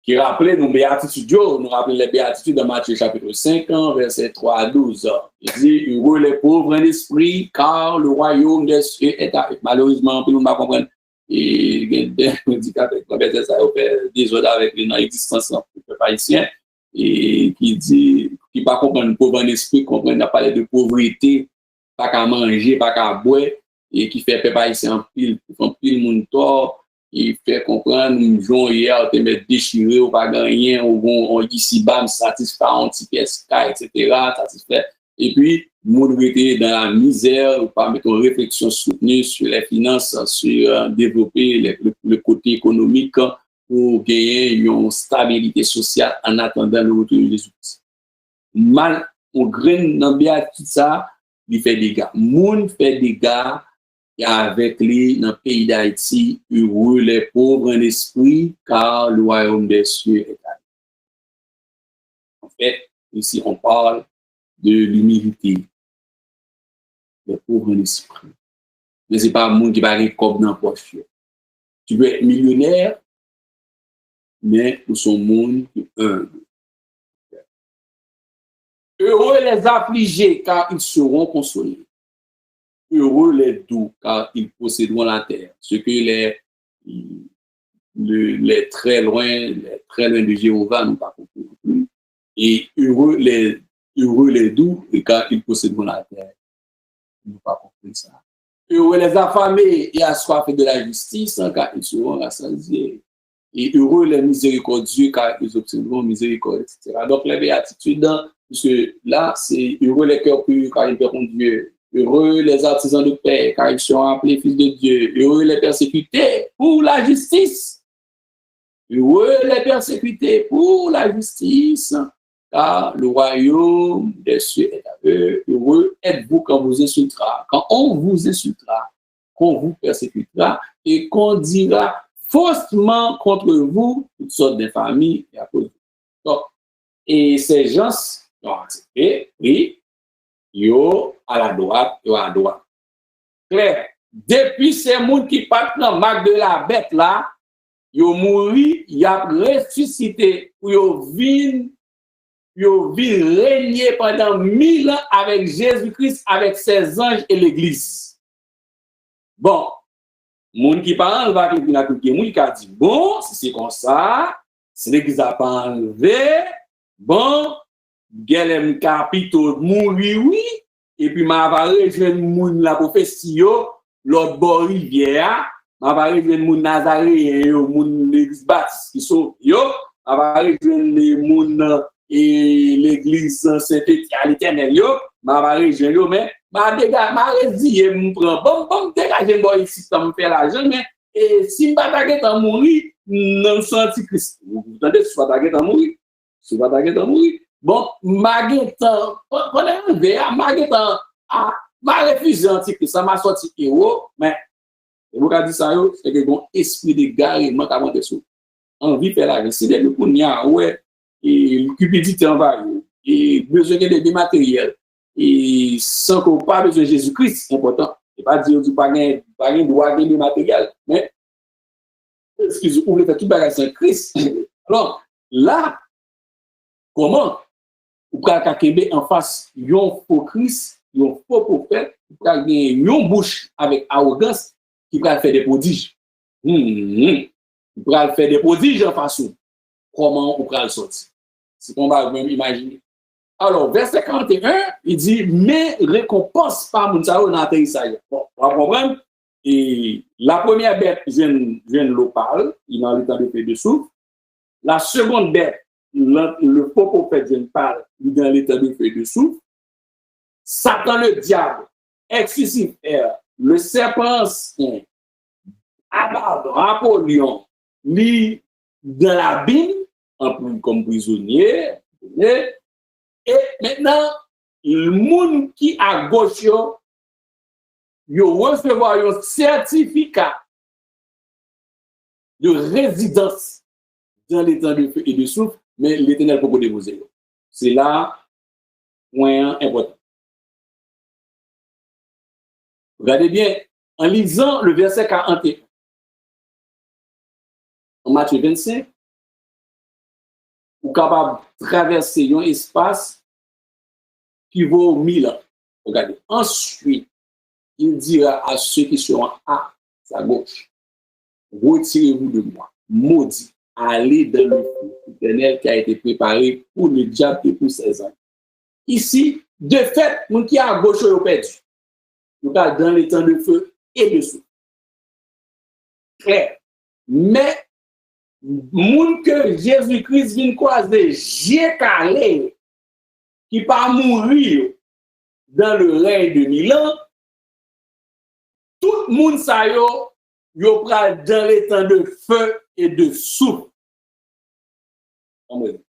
Qui rappelait nos béatitudes, nous rappelons les béatitudes de Matthieu chapitre 5, verset 3 à 12. Il dit, heureux les pauvres en esprit, car le royaume des cieux est à eux. Malheureusement, nous ne pouvons pas comprendre. Et il y a des indicateurs qui ça fait des ordres avec l'existence du peuple haïtien et qui dit, qui ne pas comprendre le pauvre en esprit, comprendre, n'a parlé de pauvreté, pas qu'à manger, pas qu'à boire. Et qui fait peuple haïtien en pile monde tort, il fait comprendre nous jouons hier te mettre déchiré ou pas gagner on ici bam satisfait un petit pièce etc. satisfait et puis monde était dans la misère ou pas mettre une réflexion soutenue sur les finances, sur développer le côté économique pour gagner une stabilité sociale en attendant le retour de Jésus-Christ. Mal on graine dans bien tout ça, il fait des gars. Monde fait des gars et avec lui, dans le pays d'Haïti, heureux les pauvres en esprit, car le royaume des cieux est à eux. En fait, ici, on parle de l'humilité. les pauvres en esprit. Mais c'est pas un monde qui va aller comme dans la poche. Tu peux être millionnaire, mais pour son monde qui est humble. Heureux les affligés, car ils seront consolés. Heureux les doux, car ils posséderont la terre. Ce que les très loin de Jéhovah n'ont pas compris. Et heureux les doux, car ils posséderont la terre. Ils n'ont pas compris ça. Heureux les affamés et assoiffés de la justice, car ils seront rassasiés. Et heureux les miséricordieux, car ils obtiendront miséricorde, etc. Donc, les béatitudes, parce que là, c'est heureux les cœurs purs, car ils verront Dieu. Heureux les artisans de paix, car ils seront appelés fils de Dieu. Heureux les persécutés pour la justice. Heureux les persécutés pour la justice, car le royaume des cieux est à eux. Heureux êtes-vous quand vous insultera, quand on vous insultera, qu'on vous persécutera et qu'on dira faussement contre vous toutes sortes d'infamies et à cause de vous. Donc, et ces gens ont accepté, oui, yo à la droite, yo à la droite. Claire, depuis ces gens qui partent dans le marque de la bête là, yo mouri, y a ressuscité, pour yo vin régner pendant 1000 ans avec Jésus-Christ, avec ses anges et l'église. Bon, moun qui parle va qui n'a tout qui moun qui a dit bon, si c'est comme ça, si l'église a pas enlevé, bon, Guelem Capito mouri oui, et puis m'a va rejoindre moun la prophétie l'autre bord rivière, m'a va rejoindre moun Nazaréen yo, moun l'église baptiste qui sont yo, m'a va rejoindre les moun et l'église Saint-Étienne l'Éternel yo, m'a va rejoindre yo, mais m'a redit me prend bon dégager moi ici ça me fait l'argent, mais et si m'a taguer en mourir non senti Christ. Vous entendez, si pas taguer en mourir, si pas taguer en mourir. Bon, Maguetan, on est enlevé à Maguetan, m'a refusé antichrist, ça m'a sorti héros, mais vous avez dit ça, c'est que bon esprit de garement qui a monté sur envie de faire la vie. C'est des pour n'y a ouais, et cupidité en va, et besoin de matériel, et sans qu'on pas besoin de Jésus-Christ, c'est important. Et pas dire du pas gain droit de matériel, mais excusez-moi, vous voulez faire tout bagage sans Christ. Alors, là, comment ou ka kakebe en face yon faux Christ, yon faux prophète, ou ka gen yon bouche avec arrogance qui va faire des prodiges. Il va faire des prodiges en façon. Comment on va le sortir? C'est qu'on va même imaginer. Alors, verset 41, il dit, mais récompense pas moun sa yo nan atterrissage. Bon, on va comprendre. Et la première bête, je l'eau parle, il a le temps de faire de souffle. La seconde bête, le faux prophète vient parle dans l'état de feu de souffle. Satan le diable, ex-Lucifer, le serpent ancien, Apollyon, lui dans l'abîme, comme prisonnier. Et maintenant, le monde qui à gauche, il recevoir un certificat de résidence dans l'état de feu et de souffle. Mais l'Éternel peut déposer. C'est là point important. Regardez bien, en lisant le verset 41, en Matthieu 25, vous êtes capable de traverser un espace qui vaut 1000 ans. Regardez. Ensuite, il dira à ceux qui seront à sa gauche, retirez-vous de moi, maudit. Aller dans le feu éternel qui a été préparé pour le diable et pour ses anges. Ici, de fait, nous qui à gauche, nous perdu. Nous sommes dans les temps de feu et de souffle. Mais, moun que Jésus-Christ vient croiser, j'ai calé, qui pas mourir dans le règne de 1000 ans, tout le monde sa yo pral dans les temps de feu et de souffle.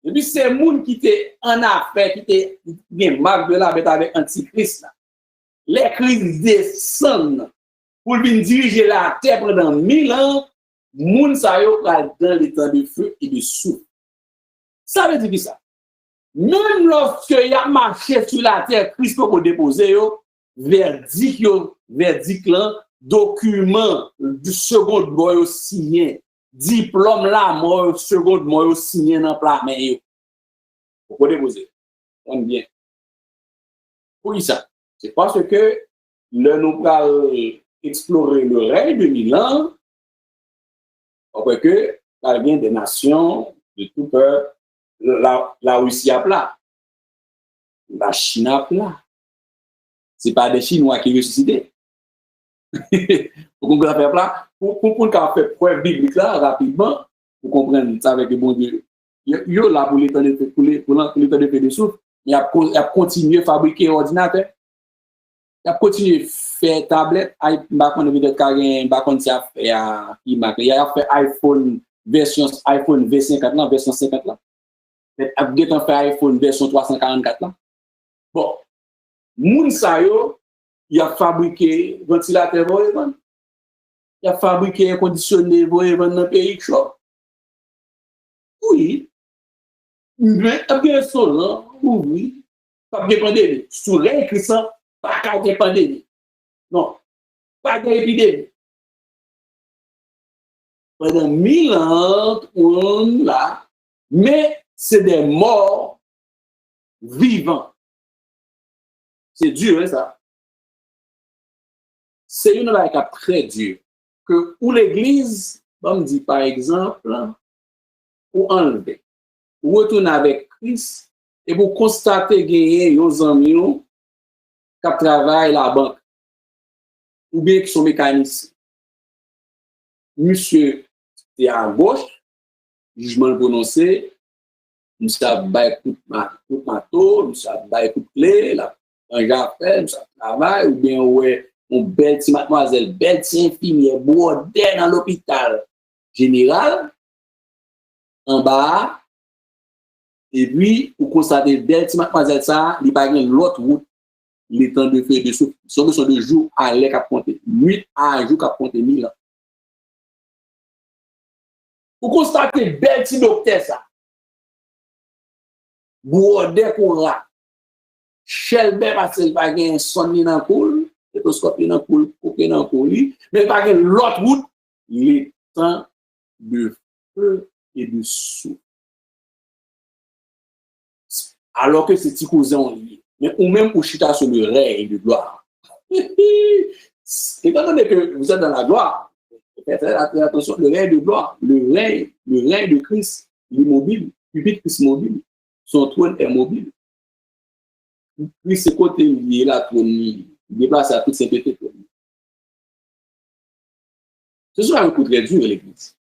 Et puis, c'est les gens qui étaient en affaire, qui étaient bien marque de la bête avec Antichrist. Les crises descendent pour venir diriger la terre pendant 1000 ans. Les gens sont dans les temps de feu et de souffle. Ça veut dire que ça. Même lorsque il y a marché sur la terre, Christ peut déposer, verdict là, document du second mois signé, diplôme là, moi second mois signé dans plat mais vous pouvez poser. On bien. Pour ça, c'est parce que le nous allons explorer le règne de Milan, parce que ça vient des nations, de tout peuple, la Russie à plat, la Chine à plat. Ce n'est pas des Chinois qui ressuscitent. Vous comprenez faire plat? Pour faire preuve biblique là, rapidement, vous comprenez ça avec le bon Dieu. Il y a là pour l'état de fait de souffle, il a continué à fabriquer ordinateur. Il a continué à faire tablette. Il a fait iPhone version iPhone V50 là, version 50 là. Il a fait iPhone version 344 là. Bon, moun sa yo, il a fabriqué ventilateur voyez-vous. Il a fabriqué un conditionné voyez-vous dans le pays chaud. Oui. Mais bien son là, oui. Pas de pandémie. Sous l'écrit ça, pas de pandémie. Non, pas d'épidémie. Pendant 1000 ans, on là, mais c'est des morts vivants. C'est dur, hein, ça. C'est une chose très dure. Que où l'Église, on me dit par exemple, ou enlever, ou retourner avec Christ, et vous constatez qu'il y a des amis qui travaillent à la banque, ou bien qui sont mécanistes. Monsieur est à gauche, jugement prononcé, monsieur a bail coup de marteau, monsieur a bail coup de clé, un gars fait, monsieur travaille, ou bien ouais, une belle petite mademoiselle, belle petite infirmière, bordée dans l'hôpital général, en bas, et puis, vous constatez, belle petite mademoiselle ça, il n'y a pas l'autre route, les temps de feu de souffle, sont de jour à l'air qu'à compter, nuit à jour qu'à compter 1000 ans. Vous constatez, belle petite docteur ça, bordée qu'on a, chelbe parce qu'il n'y a pas un son dans le coule, stéthoscope dans le coule, coupé dans le coule, mais pas l'autre route, les temps de feu et de souffle. Alors que c'est petit cousin lié. Mais ou même pour chita sur le règne de gloire. Étant donné que vous êtes dans la gloire, faites attention, le règne de gloire, le règne de Christ, il est mobile, pupitre Christ mobile, son trône est mobile. Puis ce côté lié là, il déplace à toute sainteté. Ce sera un coup très dur, l'Église.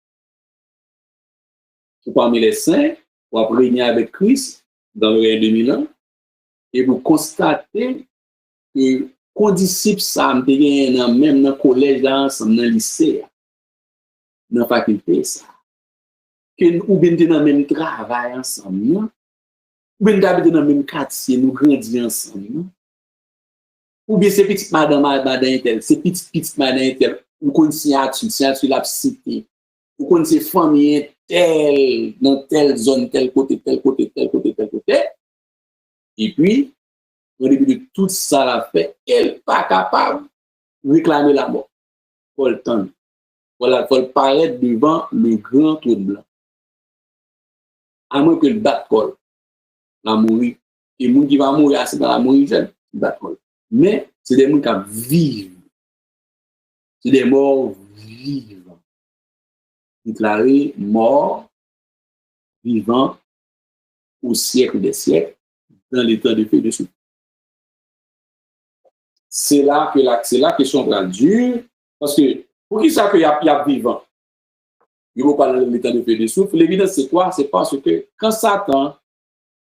Parmi les saints, vous régner avec Christ dans le règne de 1000 ans, et vous constatez que condisciples ça même dans le collège là ensemble dans le lycée dans la faculté ça que ou bien dans le même travail ensemble ou bien dans le même quartier nous grandis ensemble ou bien c'est petite madame intel c'est petite madame intel ou connaissez signature la cité ou connaissez famille telle dans telle zone tel côté et puis au début de tout ça la fait, elle n'est pas capable de réclamer la mort. Faut le temps. Voilà, faut le paraître devant le grand trône blanc. À moins que le bat col, la mourir. Et les gens qui vont mourir, c'est dans la mourir jeune, le bat col. Mais c'est des gens qui vivent. C'est des morts vivants. Déclarés morts, vivants, au siècle des siècles, dans l'état de feu de souffle. C'est là que la question va dure, parce que pour qui ça qu'il y a vivant, il ne faut pas l'état de feu de souffle. L'évidence, c'est quoi? C'est parce que quand Satan,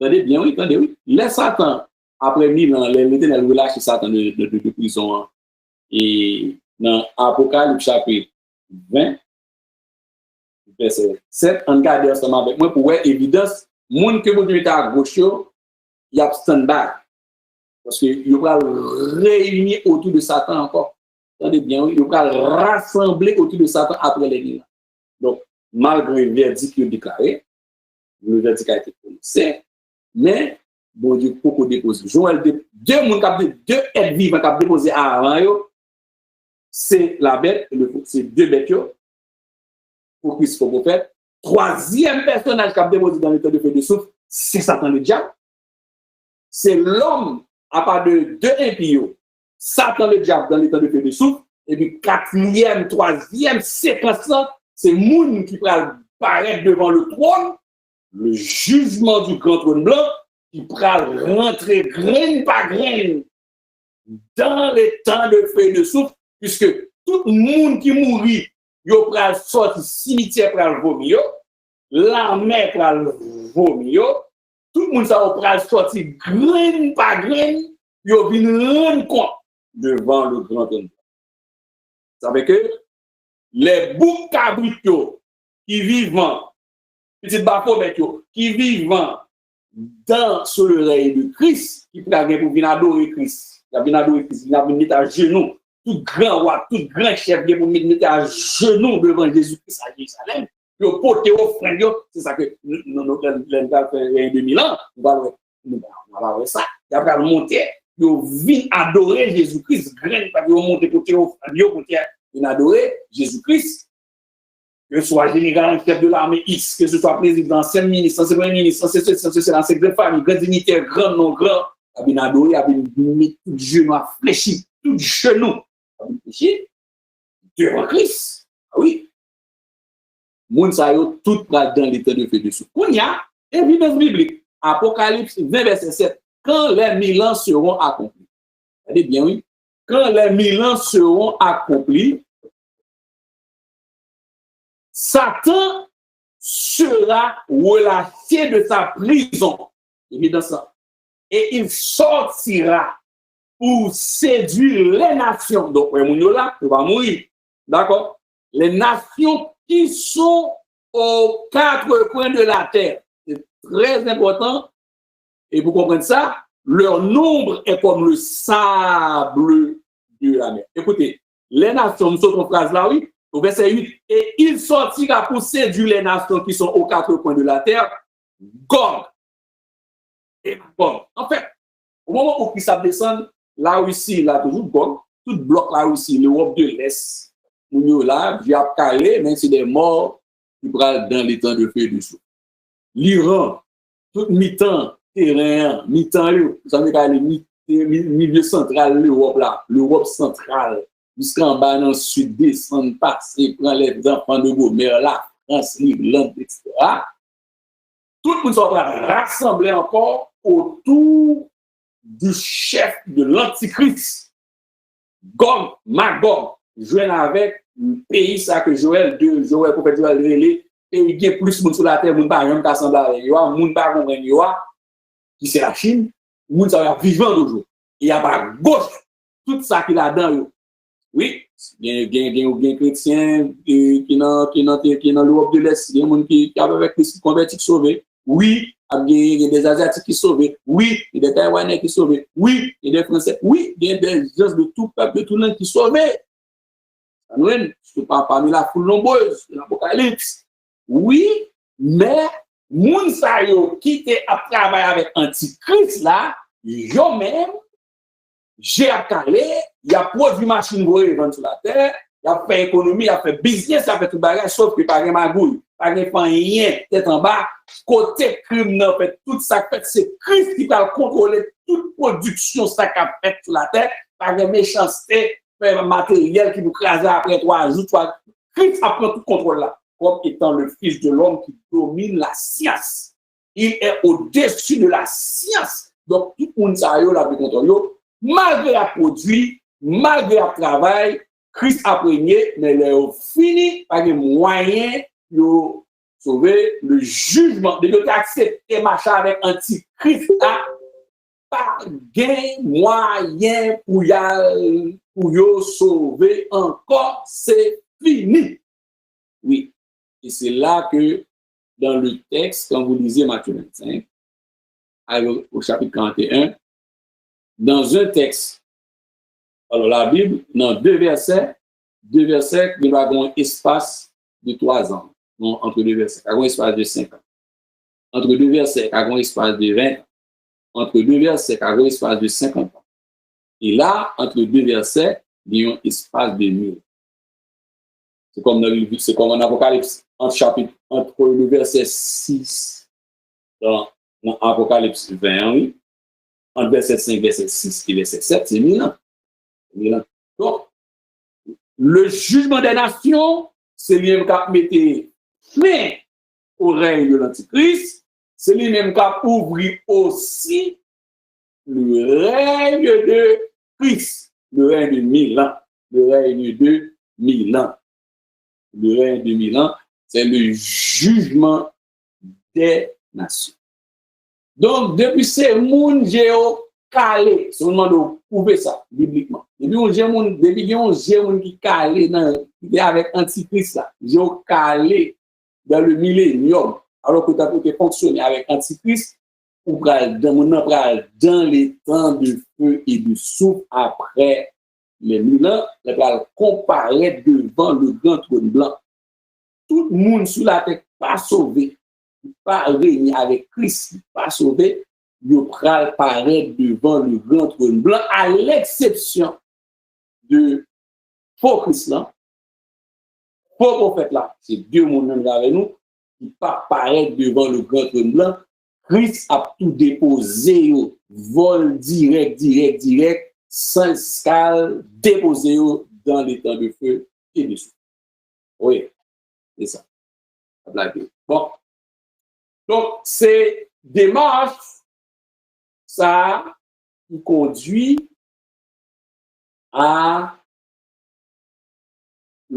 attendez bien, oui, laisse Satan, après 1000 ans, l'Éternel relâche Satan de prison. Et dans Apocalypse chapitre 20, verset 7, on garde ensemble avec moi pour voir l'évidence, les gens que vous êtes à gauche, il y a stand-by. Parce qu'il va réunir autour de Satan encore. Attendez bien, il va rassembler autour de Satan après les 1000 ans. Donc, malgré le verdict qu'il a déclaré, le verdict a été prononcé, mais bon Dieu, pour déposer. Joël, deux êtres vivants qui ont déposé avant, c'est la bête, c'est deux bêtes, pour Christ, pour prophète. Troisième personnage qui a déposé dans l'état de feu de souffle, c'est Satan le diable. C'est l'homme à part de deux impies, Satan le diable dans l'état de feu de souffle. Et puis, quatrième, troisième séquence, c'est Moun qui va paraître devant le trône, le jugement du grand trône blanc, qui va rentrer graine par graine dans les temps de feu de souffle, puisque tout le monde qui mourit, il va sortir cimetière pour le vomir, l'armée pour le vomir, tout le monde va sortir graine par graine, il va venir rendre compte devant le grand trône. Vous savez que les boucs cabritos qui vivent, petits bafomètres qui vivent dans sur l'oreille de Christ, qui prennent pour venir adorer Christ, il vient adorer Christ, il vient mettre à genoux, tout grand roi, tout grand chef vient pour mettre à genoux devant Jésus-Christ à Jérusalem, puis au porter offrande, c'est ça que nous avons fait 2000 ans, on va voir ça, il va monter. Ils viennent adorer Jésus-Christ, graine, parce qu'ils vont monter pour adorer Jésus-Christ. Que ce soit général, chef de l'armée X, que ce soit président, ancien ministre, ancien premier ministre, ancien secrétaire de famille, grand dignitaire, grand non grand, ils viennent adorer, ils viennent mettre tout genou à fléchir, tout genou à fléchir devant Christ. Ah oui. Moun sa yo tout dans l'état de feu de souffle. Il y a évidence biblique. Apocalypse 20, verset 7. Quand les 1000 ans seront accomplis. Regardez bien, oui. Quand les 1000 ans seront accomplis, Satan sera relâché de sa prison. Évidemment ça. Et il sortira pour séduire les nations. Donc, là, il va mourir. D'accord? Les nations qui sont aux quatre coins de la terre. C'est très important. Et pour comprendre ça, leur nombre est comme le sable de la mer. Écoutez, les nations, nous sommes en phrase là, oui, au verset 8, et il sortira pour séduire les nations qui sont aux quatre coins de la terre, Gog et Magog. En fait, au moment où Christ descend, la Russie, là, toujours Gog, tout bloc la Russie, l'Europe de l'Est, nous là, j'ai calé, mais c'est des morts qui prennent dans les temps de feu du souffle. L'Iran, tout mi-temps, terrain, mi-temps, vous savez qu'à milieu central, l'Europe là, l'Europe centrale, jusqu'en bas dans le sud, descendre, passer, prendre les enfants de Gomère là, France, l'Irlande, etc. Tout le monde sera rassemblé encore autour du chef de l'Antichrist, Gog, Magog, joint avec le pays ça que Joël, prophète Joël relé, et il y a plus de monde sur la terre, monde pas même s'assembler avec yo, monde pas comprendre yo, qui c'est la Chine, monde ça va vivant toujours. Il y a pas gauche tout ça qui là dedans yo. Oui, il y a chrétiens qui dans l'Europe de l'Est, il y a des gens qui avec Christ convertis qui sauvés. Oui, il y a des Asiatiques qui sont sauvés. Oui, il y a des Taïwanais qui sont sauvés. Oui, il y a des Français. Oui, il y a des gens de tout peuple, de tout le monde qui sont sauvés. Je ne parle pas parmi la foule nombreuse de l'Apocalypse. Oui, mais moun sa yo qui te a travaillé avec Antichrist là, yo même, j'ai calé, il a produit machine pour vendre sur la terre, il a fait économie, il a fait business, il a fait tout bagage, sauf que pas de magouille, pas de rien, tête en bas, côté crime, fait tout ça fait, c'est Christ qui va contrôler toute production ça qu'a fait sur la terre, pas de méchanceté, matériel qui nous crase après 3 jours, Christ a pris tout contrôle là, comme étant le Fils de l'homme qui domine la science. Il est au-dessus de la science. Donc, tout le monde a eu la contrôle. Malgré la produit, malgré le travail, Christ a régné, mais il a fini par les moyens de sauver le jugement, de accepter machin avec Antichrist. Pas de moyen pour sauver encore, c'est fini. Oui. Et c'est là que, dans le texte, quand vous lisez Matthieu 25, au chapitre 41, dans un texte, alors la Bible, dans deux versets, il y a un espace de 3 ans. Non, entre deux versets, il y a un espace de 5 ans. Entre deux versets, il y a un espace de 20 ans. entre deux versets, il y a un espace de 50 ans. Et là, entre deux versets, il y a un espace de 1000. C'est comme en Apocalypse, entre le verset 6 dans Apocalypse 20, entre verset 5, verset 6 et verset 7, c'est 1000 ans. 1000 ans. Donc, le jugement des nations, c'est lui-même qui a mis fin au règne de l'Antichrist, c'est lui-même qui a ouvert aussi le règne de Christ, le règne de 1000 ans, le règne de 1000 ans. Le règne de 1000 ans, c'est le jugement des nations. Donc, depuis ces mondes géo-calés, si on demande de prouver ça, bibliquement, depuis on géo qui calé avec Antichrist, là, géo-calé dans le millénium, alors que tu as pu fonctionner avec Antichrist, ou dans les temps de feu et de souffle après les 1000 ans, il va comparaître devant le grand trône blanc. Tout le monde sur la terre pas sauvé, pas régner avec Christ, pas sauvé, il va apparaître devant le grand trône blanc, à l'exception de faux Christ là, faux prophète là. C'est Dieu mon avec nous, qui pas apparaître devant le grand trône blanc. Christ a tout déposé, vol direct, sans escale, déposé dans les temps de feu et de souffle. Oui, c'est ça. Bon. Donc, c'est démarche, ça, qui conduit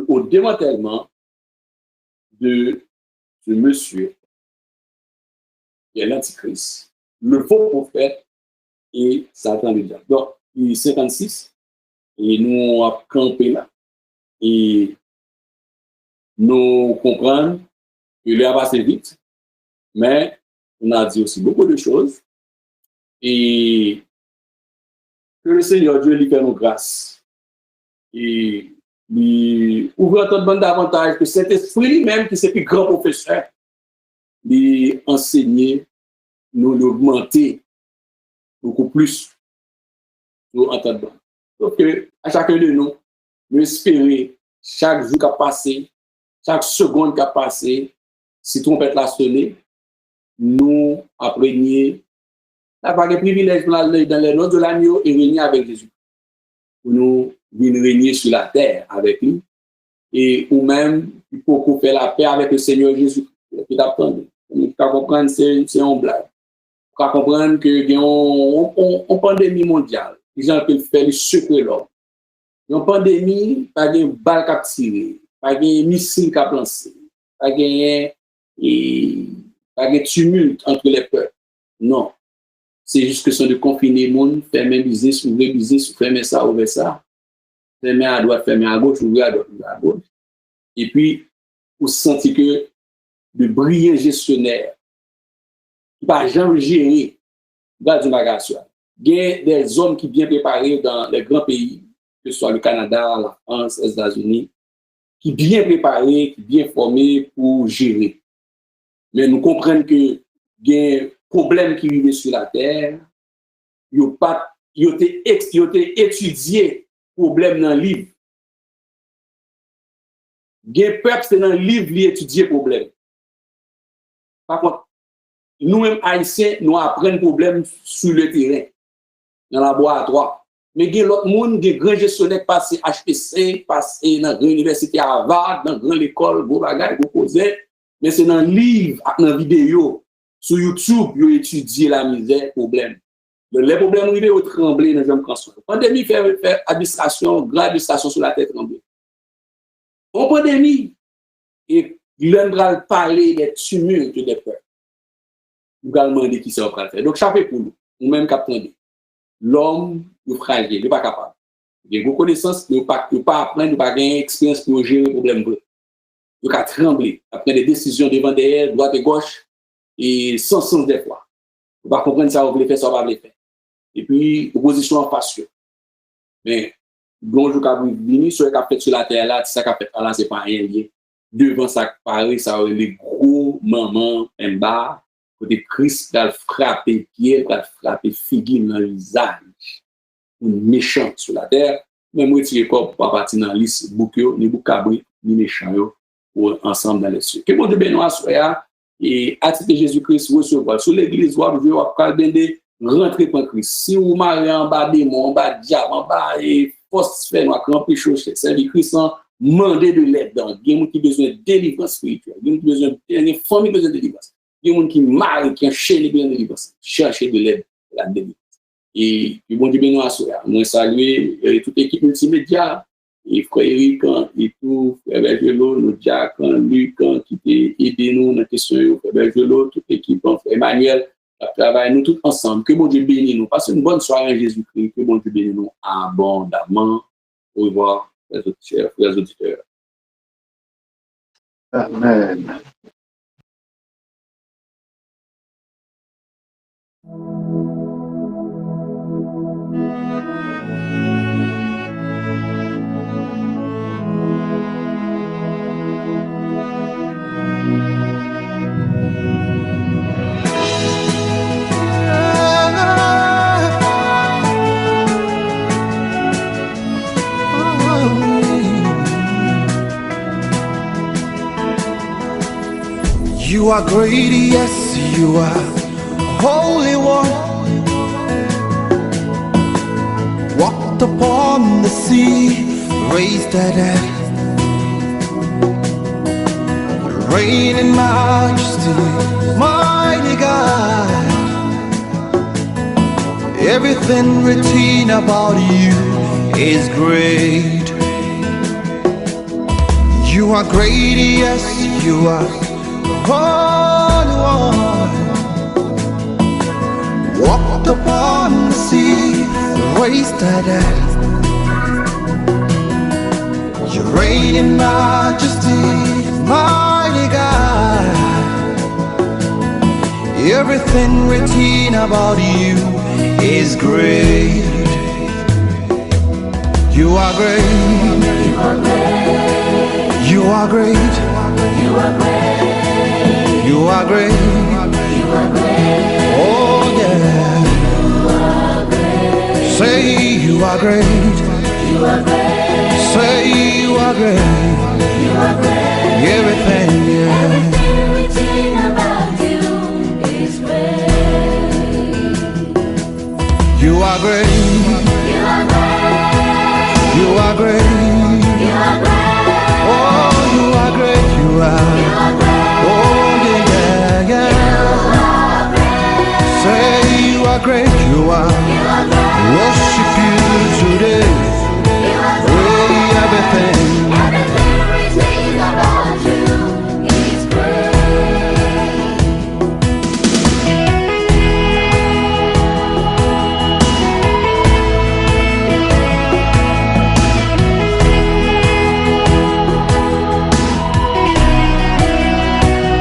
au démantèlement de ce monsieur qui est l'Antichrist, le faux prophète et Satan le diable. Donc, il est 56 et nous avons campé là et nous comprenons que l'heure va assez vite, mais on a dit aussi beaucoup de choses et que le Seigneur Dieu lui fait nos grâces et lui ouvre notre bande davantage que cet esprit lui-même qui c'est le grand professeur lui enseigner, nous l'augmenter beaucoup plus nous entendons. Donc, à chacun de nous, nous espérer chaque jour qui a passé, chaque seconde qui a passé, si trompette l'a sonné, nous apprenions d'avoir des privilèges dans les noms de l'agneau et régner avec Jésus. Pour nous venir régner sur la terre avec lui. Et ou même, il faut faire la paix avec le Seigneur Jésus. Qui t'attend. Il faut comprendre que c'est un blague. Il faut comprendre qu'il y a une pandémie mondiale. Les gens peuvent faire le secret l'homme. Une pandémie, pas de balle qui a tiré, pas de missile qui a lancé, pas de tumulte entre les peuples. Non. C'est juste que sont de confiner le monde, fermer business, ouvrir business, fermer ça, ouvrir ça. Fermer à droite, fermer à gauche, ouvrir à droite, ouvrir à gauche. Et puis, vous sentez que de brillants gestionnaires qui ne va jamais gérer dans une bagage. Il y a des hommes qui sont bien préparés dans les grands pays, que ce soit le Canada, la France, les États-Unis, qui sont bien préparés, qui sont bien formés pour gérer. Mais nous comprenons que il y a un problème qui vivent sur la terre, ils ont étudié le problème dans le livre. Il y a un peuple qui est dans le livre qui étudie le problème. Par contre, nous-mêmes haïtiens, nous apprenons le problème sur le terrain, dans le laboratoire. Mais il y a l'autre monde, des grands gestionnaires qui passent HPC, passent dans l'université Harvard, dans l'école, mais c'est dans le livre, dans la vidéo, sur YouTube, ils ont étudié la misère, le problème. Les problèmes arrivent au trembler dans le cancer. La pandémie fait administration, grande administration sur la tête tremblée. En pandémie, et l'on va parler des tumultes des peuples. Nous allons demander qui c'est en train de faire. Donc, chapeau pour nous, nous-mêmes qui l'homme est fragile, il n'est pas capable. Il y a beaucoup de connaissances, il ne peut pas apprendre, il ne peut pas avoir expérience pour gérer le problème. Il peut trembler, prendre des décisions devant derrière, droite et gauche, et sans sens des fois. Il ne peut pas comprendre ça, on veut faire, ça, on va le faire. Et puis, opposition en face. Mais, bonjour, quand vous venez, ce qui a fait sur la terre là, ça qu'a fait là, c'est pas rien lié. Devant ça, pareil, ça, les gros mamans, en bas, côté Christ a frappé Pierre, a frappé figure dans le visage. Un méchant sur la terre, même retirer corps pour pas partir dans la liste bouquet, ni boucabri, ni méchant pour ensemble dans les cieux. Que bon Dieu Benoît soit et attitude Jésus-Christ recevoir sur l'église, vous avez rentrer pour Christ. Si vous marrez en bas démon, en bas diable, en bas et force fait noir, crampé chaud, servir Christ, demander de l'aide dans. Il y a des gens qui ont besoin de délivrance spirituelle. Il y a des familles qui ont besoin de délivrance. Il y a des gens qui marient, qui enchaînent besoin de délivrance. Chercher de l'aide, la délivrance. Et bon Dieu Benoît Soya, nous saluons toute l'équipe multimédia, et frère Eric et tout, frère Bergelo, nous Jack, Luc, qui t'a aidé nous dans la question, frère Bergelo, toute l'équipe, frère Emmanuel, travail nous tous ensemble. Que bon Dieu bénisse nous. Passez une bonne soirée à Jésus-Christ. Que bon Dieu bénisse nous abondamment. Au revoir, frères auditeurs. Amen. You are great, yes, you are Holy One. Walked upon the sea, raised the dead, reign in majesty, mighty God. Everything written about you is great. You are great, yes, you are Holy One. Walked upon the sea, raised the dead. You reign in majesty, mighty God. Everything written about you is great. You are great. You are great. You are great. You are great. You are great. Oh yeah. You are great. Say you are great. You are great. Say you are great. You are great. Everything, yeah. Everything written about you is great. You are great. You are great. You are great. You are great. Oh, you are great. You are. You are great. Oh yeah, yeah, yeah. Say you are great. You are. You are great. Worship you today. You are great. Everything. Everything written about you is great.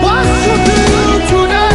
Worship you today.